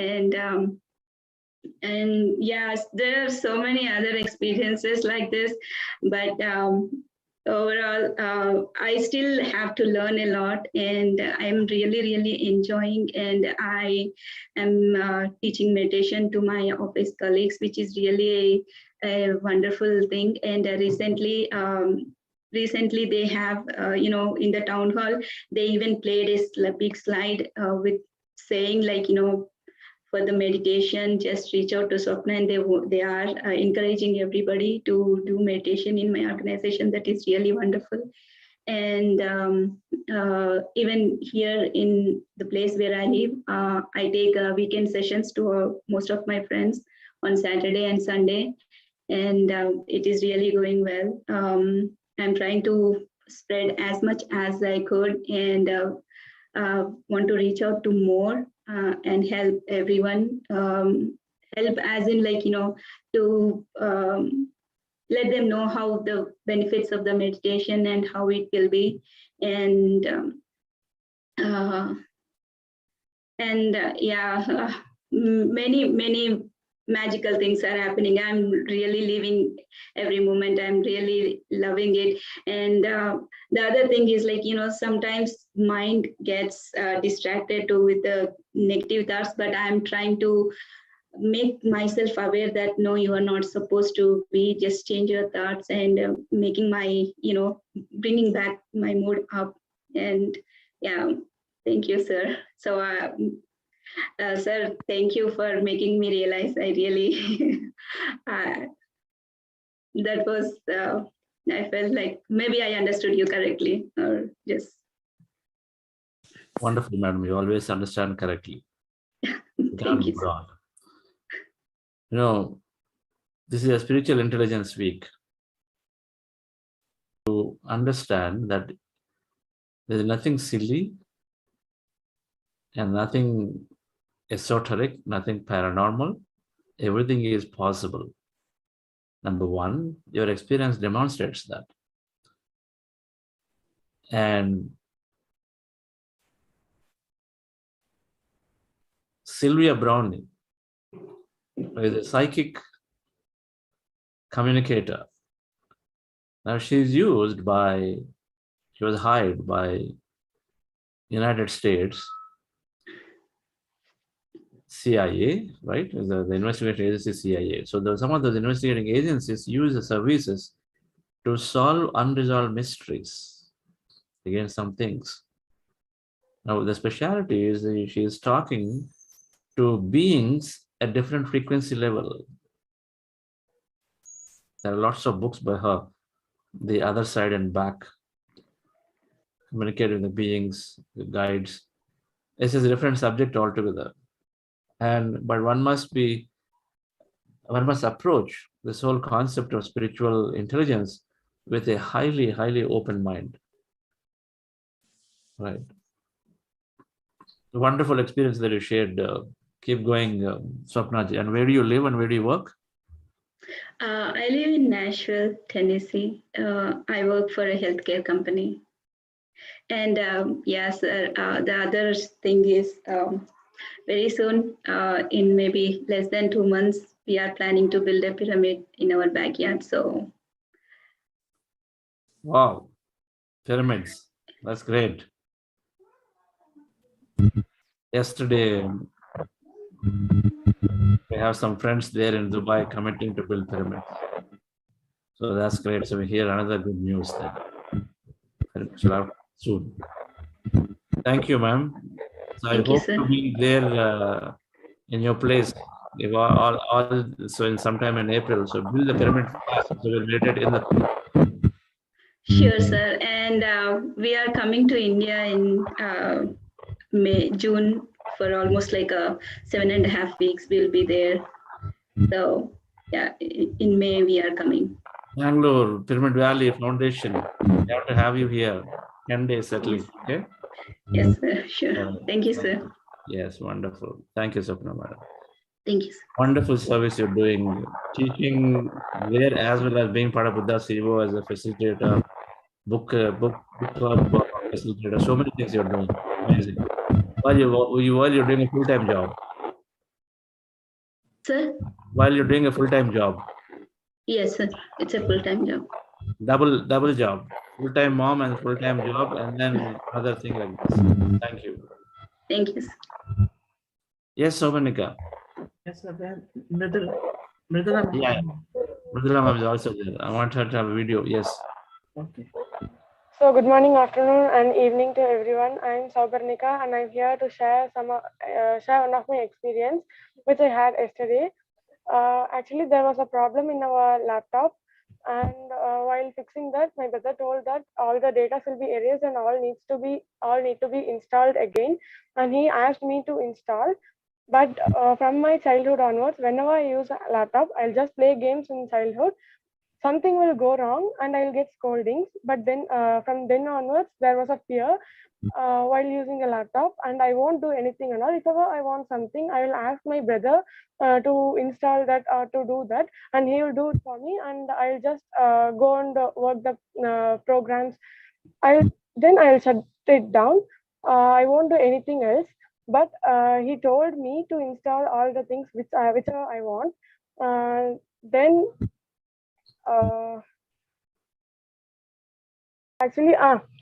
[SPEAKER 6] And yes, there are so many other experiences like this, but overall, I still have to learn a lot, and I'm really enjoying. And I am teaching meditation to my office colleagues, which is really a wonderful thing. And recently they have, in the town hall, they even played a big slide with saying, like, for the meditation, just reach out to Swapna, and they are encouraging everybody to do meditation in my organization. That is really wonderful. And even here in the place where I live, I take weekend sessions to most of my friends on Saturday and Sunday, and it is really going well. I'm trying to spread as much as I could, and want to reach out to more and help everyone. Help as in, like, to let them know how the benefits of the meditation and how it will be. And yeah, many magical things are happening. I'm really living every moment. I'm really loving it. And the other thing is, like, sometimes mind gets distracted too with the negative thoughts, but I'm trying to make myself aware that no, you are not supposed to be, just change your thoughts, and making my, bringing back my mood up. And yeah, thank you, sir. So sir, thank you for making me realize. I really, that was, I felt like maybe I understood you correctly, or just.
[SPEAKER 4] Wonderful, madam. You always understand correctly.
[SPEAKER 6] Thank you.
[SPEAKER 4] This is a spiritual intelligence week. To understand that there's nothing silly and nothing esoteric, nothing paranormal. Everything is possible. Number one, your experience demonstrates that. And Sylvia Browning is a psychic communicator. Now she was hired by United States CIA, right? The investigating agency CIA. So some of those investigating agencies use the services to solve unresolved mysteries against some things. Now the specialty is she is talking to beings at different frequency level. There are lots of books by her, The Other Side and Back, communicating with the beings, the guides. This is a different subject altogether. But one must approach this whole concept of spiritual intelligence with a highly open mind. Right. Wonderful experience that you shared. Keep going, Swapnaji. And where do you live and where do you work?
[SPEAKER 6] I live in Nashville, Tennessee. I work for a healthcare company. And yes, the other thing is very soon, in maybe less than 2 months, we are planning to build a pyramid in our backyard. So,
[SPEAKER 4] Wow, pyramids. That's great. Yesterday, we have some friends there in Dubai committing to build pyramids. So that's great. So we hear another good news then. Soon. Thank you, ma'am. So I
[SPEAKER 6] thank you,
[SPEAKER 4] hope
[SPEAKER 6] sir.
[SPEAKER 4] to be there in your place. If so in sometime in April. So build the pyramid fast. So we'll meditate in the.
[SPEAKER 6] Sure, sir. And we are coming to India in June for almost like 7.5 weeks. We'll be there. So yeah, in May we are coming.
[SPEAKER 4] Bangalore, Pyramid Valley Foundation. We have to have you here. 10 days settling. Okay?
[SPEAKER 6] Yes, sir. Sure. Thank you, sir.
[SPEAKER 4] Yes, wonderful. Thank you, Sapna Madam.
[SPEAKER 6] Thank you, sir.
[SPEAKER 4] Wonderful service you're doing. Teaching there as well as being part of Buddha Sivo as a facilitator, book club facilitator. So many things you're doing. Amazing. While you're doing a full-time job.
[SPEAKER 6] Sir?
[SPEAKER 4] While you're doing a full-time job.
[SPEAKER 6] Yes, sir. It's a full-time job.
[SPEAKER 4] Double job. Full-time mom and full-time job, and then other thing like this. Thank you.
[SPEAKER 6] Thank you, sir.
[SPEAKER 4] Yes, Somanika.
[SPEAKER 5] Yes, sir. Mridula.
[SPEAKER 4] Yeah. Mridula ma'am is also there. I want her to have a video. Yes.
[SPEAKER 5] Okay.
[SPEAKER 7] So good morning, afternoon, and evening to everyone. I'm Saubarnika, and I'm here to share share one of my experience which I had yesterday. Actually, there was a problem in our laptop, and while fixing that, my brother told that all the data will be erased and all need to be installed again. And he asked me to install. But from my childhood onwards, whenever I use a laptop, I'll just play games in childhood. Something will go wrong and I'll get scoldings. But then from then onwards, there was a fear while using a laptop, and I won't do anything and all. If ever I want something, I will ask my brother to install that or to do that, and he will do it for me, and I'll just go and work the programs. I'll shut it down. I won't do anything else. But he told me to install all the things whichever I want. Then actually,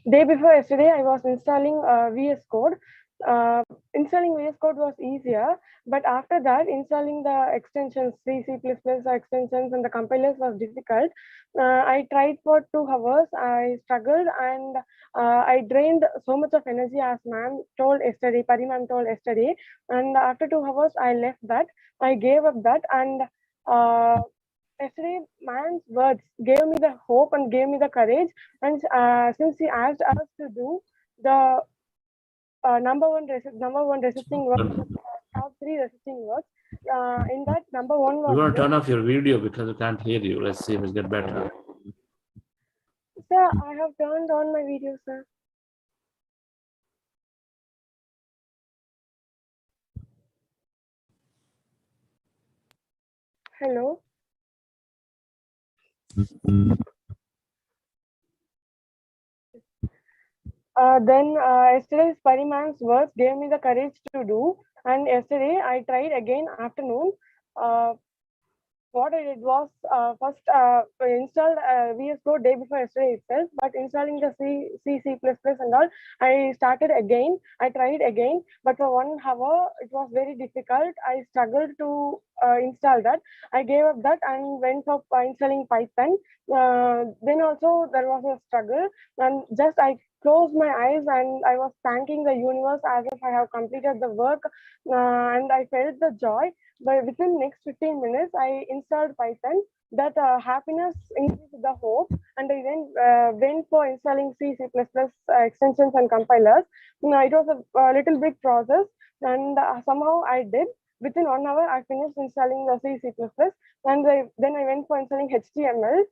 [SPEAKER 7] day before yesterday, I was installing VS Code. Installing VS Code was easier, but after that, installing the extensions, C, C++ extensions, and the compilers was difficult. I tried for 2 hours. I struggled, and I drained so much of energy, as ma'am told yesterday, Pari ma'am told yesterday. And after 2 hours, I left that. I gave up that, and yesterday, man's words gave me the hope and gave me the courage. And since he asked us to do the number one resisting work, top 3 resisting works, in that number 1 was.
[SPEAKER 4] We're going to turn off your video because we can't hear you. Let's see if it's get better.
[SPEAKER 7] Sir, I have turned on my video, sir. Hello. Then yesterday's Pariman's words gave me the courage to do, and yesterday I tried again afternoon. What I did was first installed VS Code day before yesterday itself, but installing the C++ and all, I started again. I tried again, but for 1 hour it was very difficult. I struggled to install that. I gave up that and went for installing Python. Then also there was a struggle, and just I closed my eyes and I was thanking the universe as if I have completed the work, and I felt the joy. But within next 15 minutes, I installed Python. That happiness increased the hope, and I then went for installing C, C++ extensions and compilers. It was a little big process, and somehow I did. Within 1 hour, I finished installing the C, C++, and then I went for installing HTML.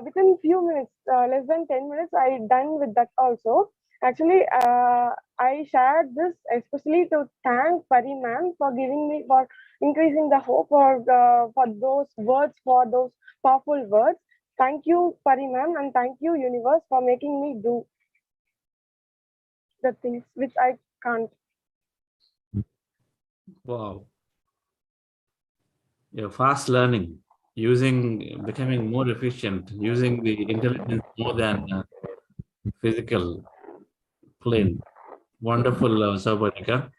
[SPEAKER 7] Within few minutes, less than 10 minutes, I done with that also. Actually, I shared this especially to thank Pari ma'am for giving me, for increasing the hope for those words, for those powerful words. Thank you, Pari ma'am, and thank you, universe, for making me do the things which I can't.
[SPEAKER 4] Wow. You're fast learning, becoming more efficient, using the intelligence more than physical plane. Wonderful, Sabanika.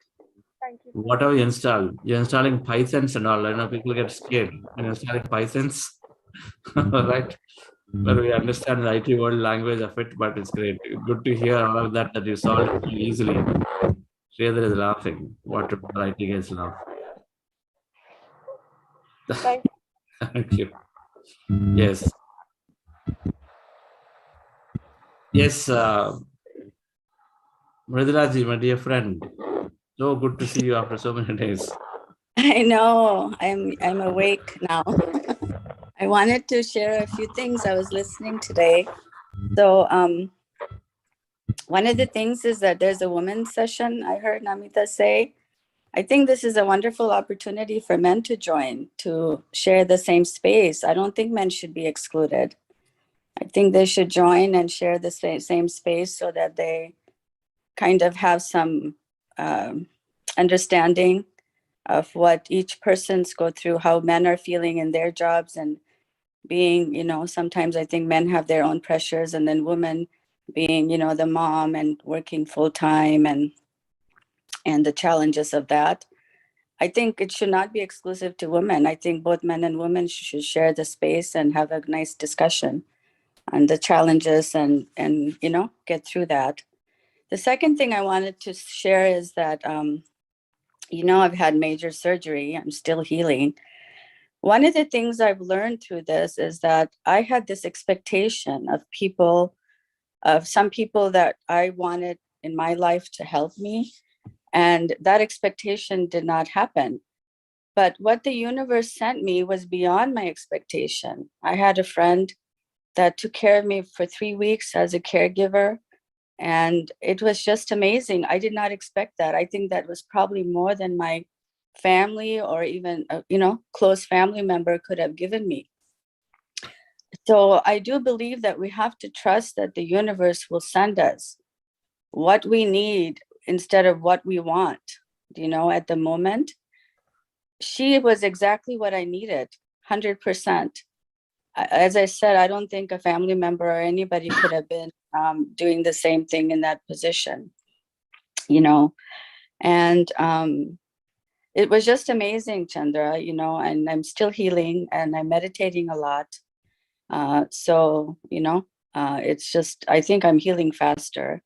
[SPEAKER 7] Thank you, sir.
[SPEAKER 4] What have you installed? You're installing Pythons and all. I know people get scared when installing Pythons, right? But we understand the IT world language of it, but it's great. Good to hear all of that you solved it so easily. Sridhar is laughing. What the IT guys laugh.
[SPEAKER 7] Thank you.
[SPEAKER 4] Thank you. Yes. Yes, Mridulaji, my dear friend. So good to see you after so many days.
[SPEAKER 8] I know. I'm awake now. I wanted to share a few things I was listening today. So one of the things is that there's a women's session I heard Namita say. I think this is a wonderful opportunity for men to join, to share the same space. I don't think men should be excluded. I think they should join and share the same space so that they kind of have some understanding of what each person's go through, how men are feeling in their jobs, and being, sometimes I think men have their own pressures, and then women being, the mom and working full time and the challenges of that. I think it should not be exclusive to women. I think both men and women should share the space and have a nice discussion on the challenges and get through that. The second thing I wanted to share is that, I've had major surgery. I'm still healing. One of the things I've learned through this is that I had this expectation of some people that I wanted in my life to help me. And that expectation did not happen. But what the universe sent me was beyond my expectation. I had a friend that took care of me for 3 weeks as a caregiver. And it was just amazing. I did not expect that. I think that was probably more than my family or even, close family member could have given me. So I do believe that we have to trust that the universe will send us what we need instead of what we want, at the moment. She was exactly what I needed, 100%. As I said, I don't think a family member or anybody could have been doing the same thing in that position, and it was just amazing, Chandra, and I'm still healing and I'm meditating a lot. So, it's just, I think I'm healing faster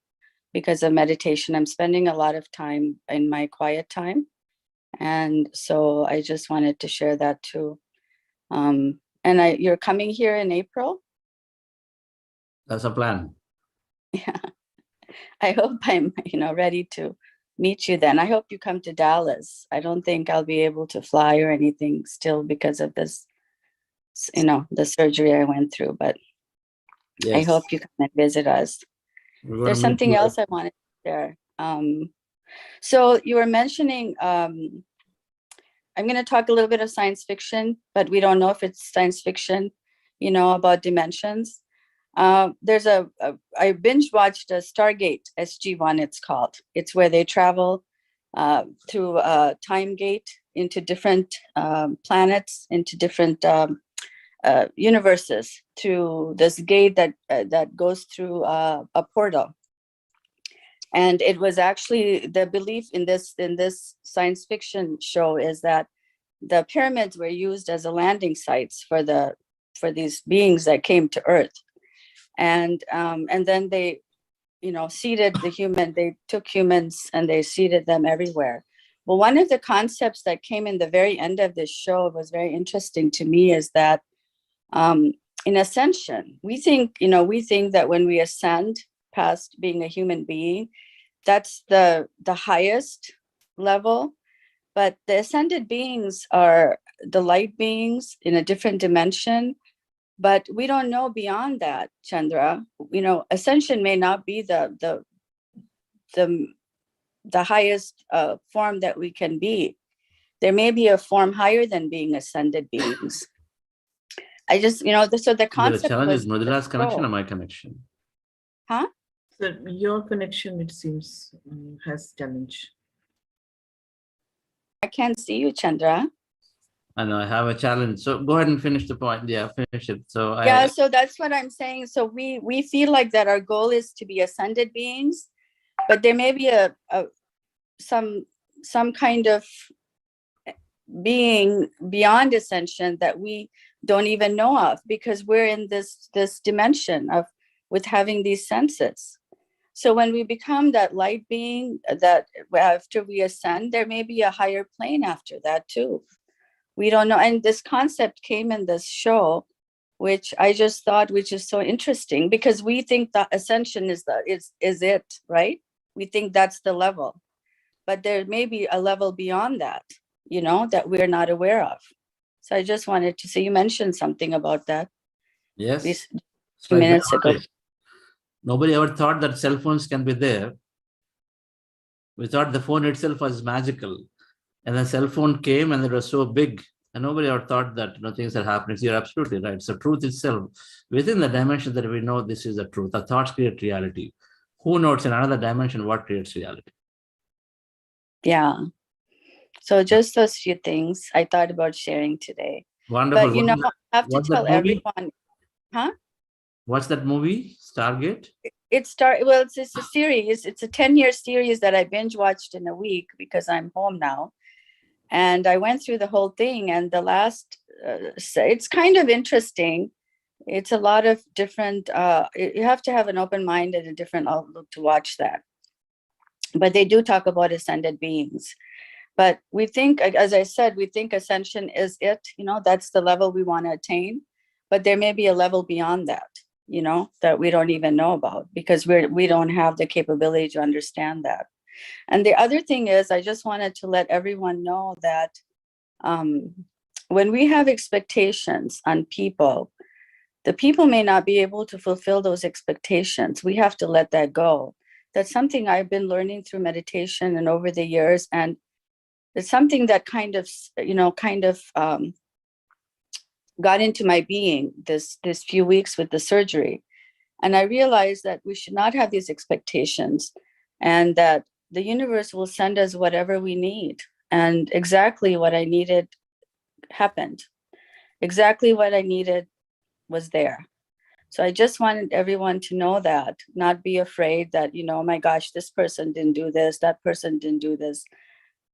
[SPEAKER 8] because of meditation. I'm spending a lot of time in my quiet time. And so I just wanted to share that too. And you're coming here in April?
[SPEAKER 4] That's a plan.
[SPEAKER 8] Yeah. I hope I'm, ready to meet you then. I hope you come to Dallas. I don't think I'll be able to fly or anything still because of this, the surgery I went through, but yes. I hope you come and visit us. There's something else I wanted to share. So you were mentioning, I'm going to talk a little bit of science fiction, but we don't know if it's science fiction, about dimensions. I binge watched a Stargate SG-1, it's called. It's where they travel through a time gate into different planets, into different universes, through this gate that goes through a portal. And it was actually the belief in this science fiction show is that the pyramids were used as a landing sites for these beings that came to Earth. And then they, seeded they took humans and they seeded them everywhere. Well, one of the concepts that came in the very end of this show was very interesting to me is that in ascension, we think that when we ascend past being a human being, that's the highest level. But the ascended beings are the light beings in a different dimension. But we don't know beyond that, Chandra. Ascension may not be the the highest form that we can be. There may be a form higher than being ascended beings. I just, so the concept
[SPEAKER 4] the challenge
[SPEAKER 8] was
[SPEAKER 4] is Mridula's connection or my connection?
[SPEAKER 8] Huh?
[SPEAKER 5] So your connection, it seems, has challenge.
[SPEAKER 8] I can't see you, Chandra.
[SPEAKER 4] And I have a challenge. So go ahead and finish the point. Yeah, finish it. So
[SPEAKER 8] So that's what I'm saying. So we feel like that our goal is to be ascended beings, but there may be some kind of being beyond ascension that we don't even know of, because we're in this dimension of with having these senses. So when we become that light being, that after we ascend, there may be a higher plane after that too. We don't know. And this concept came in this show, which I just thought, which is so interesting, because we think that ascension is it, right? We think that's the level, but there may be a level beyond that, that we're not aware of. So I just wanted to say, you mentioned something about that.
[SPEAKER 4] Yes.
[SPEAKER 8] A few minutes ago.
[SPEAKER 4] Nobody ever thought that cell phones can be there. We thought the phone itself was magical. And the cell phone came and it was so big. And nobody ever thought that things are happening. So you're absolutely right. So truth itself, within the dimension that we know this is the truth, the thoughts create reality. Who knows in another dimension what creates reality?
[SPEAKER 8] Yeah. So just those few things I thought about sharing today.
[SPEAKER 4] Wonderful.
[SPEAKER 8] But I have to tell everyone. Huh?
[SPEAKER 4] What's that movie? Stargate?
[SPEAKER 8] It's a series. It's a 10-year series that I binge watched in a week because I'm home now. And I went through the whole thing, and the last, it's kind of interesting. It's a lot of different, you have to have an open mind and a different outlook to watch that. But they do talk about ascended beings. But we think, as I said, we think ascension is it, that's the level we want to attain. But there may be a level beyond that, that we don't even know about, because we don't have the capability to understand that. And the other thing is, I just wanted to let everyone know that when we have expectations on people, the people may not be able to fulfill those expectations. We have to let that go. That's something I've been learning through meditation and over the years. And it's something that kind of got into my being this few weeks with the surgery. And I realized that we should not have these expectations, and that the universe will send us whatever we need. And exactly what I needed happened. Exactly what I needed was there. So I just wanted everyone to know that, not be afraid that, oh my gosh, this person didn't do this, that person didn't do this.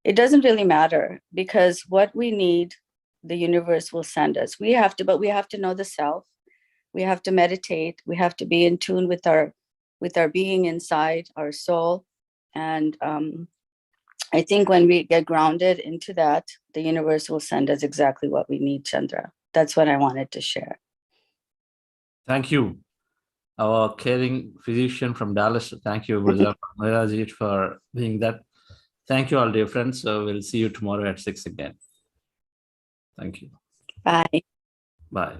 [SPEAKER 8] It doesn't really matter, because what we need, the universe will send us. We have to know the self. We have to meditate. We have to be in tune with our being inside, our soul. And I think when we get grounded into that, the universe will send us exactly what we need, Chandra. That's what I wanted to share.
[SPEAKER 4] Thank you, our caring physician from Dallas. Thank you, Mridula, for being that. Thank you all, dear friends. So we'll see you tomorrow at 6 again. Thank you.
[SPEAKER 8] Bye.
[SPEAKER 4] Bye.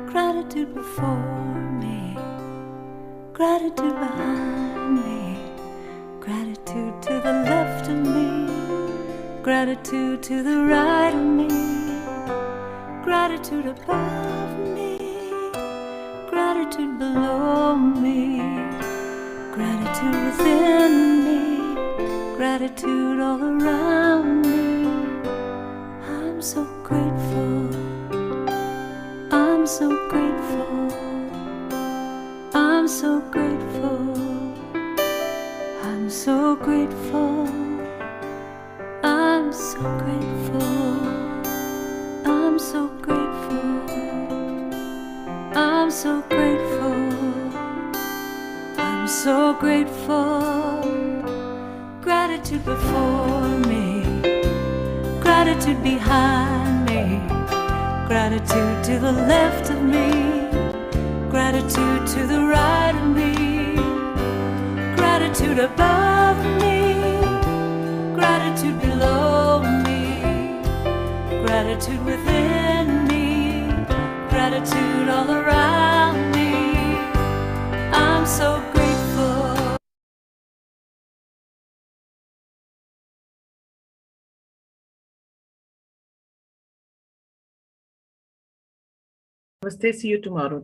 [SPEAKER 9] Gratitude before me, gratitude behind me, gratitude to the left of me, gratitude to the right of me, gratitude above me, gratitude below me, gratitude within me, gratitude all around me. I'm so grateful. I'm so grateful. I'm so grateful. I'm so grateful. I'm so grateful. I'm so grateful. I'm so grateful. I'm so grateful. Gratitude before me. gratitude behind me, gratitude to the left of me, gratitude to the right of me, gratitude above me, gratitude below me, gratitude within me, gratitude all around me. I'm so grateful.
[SPEAKER 5] Namaste. See you tomorrow.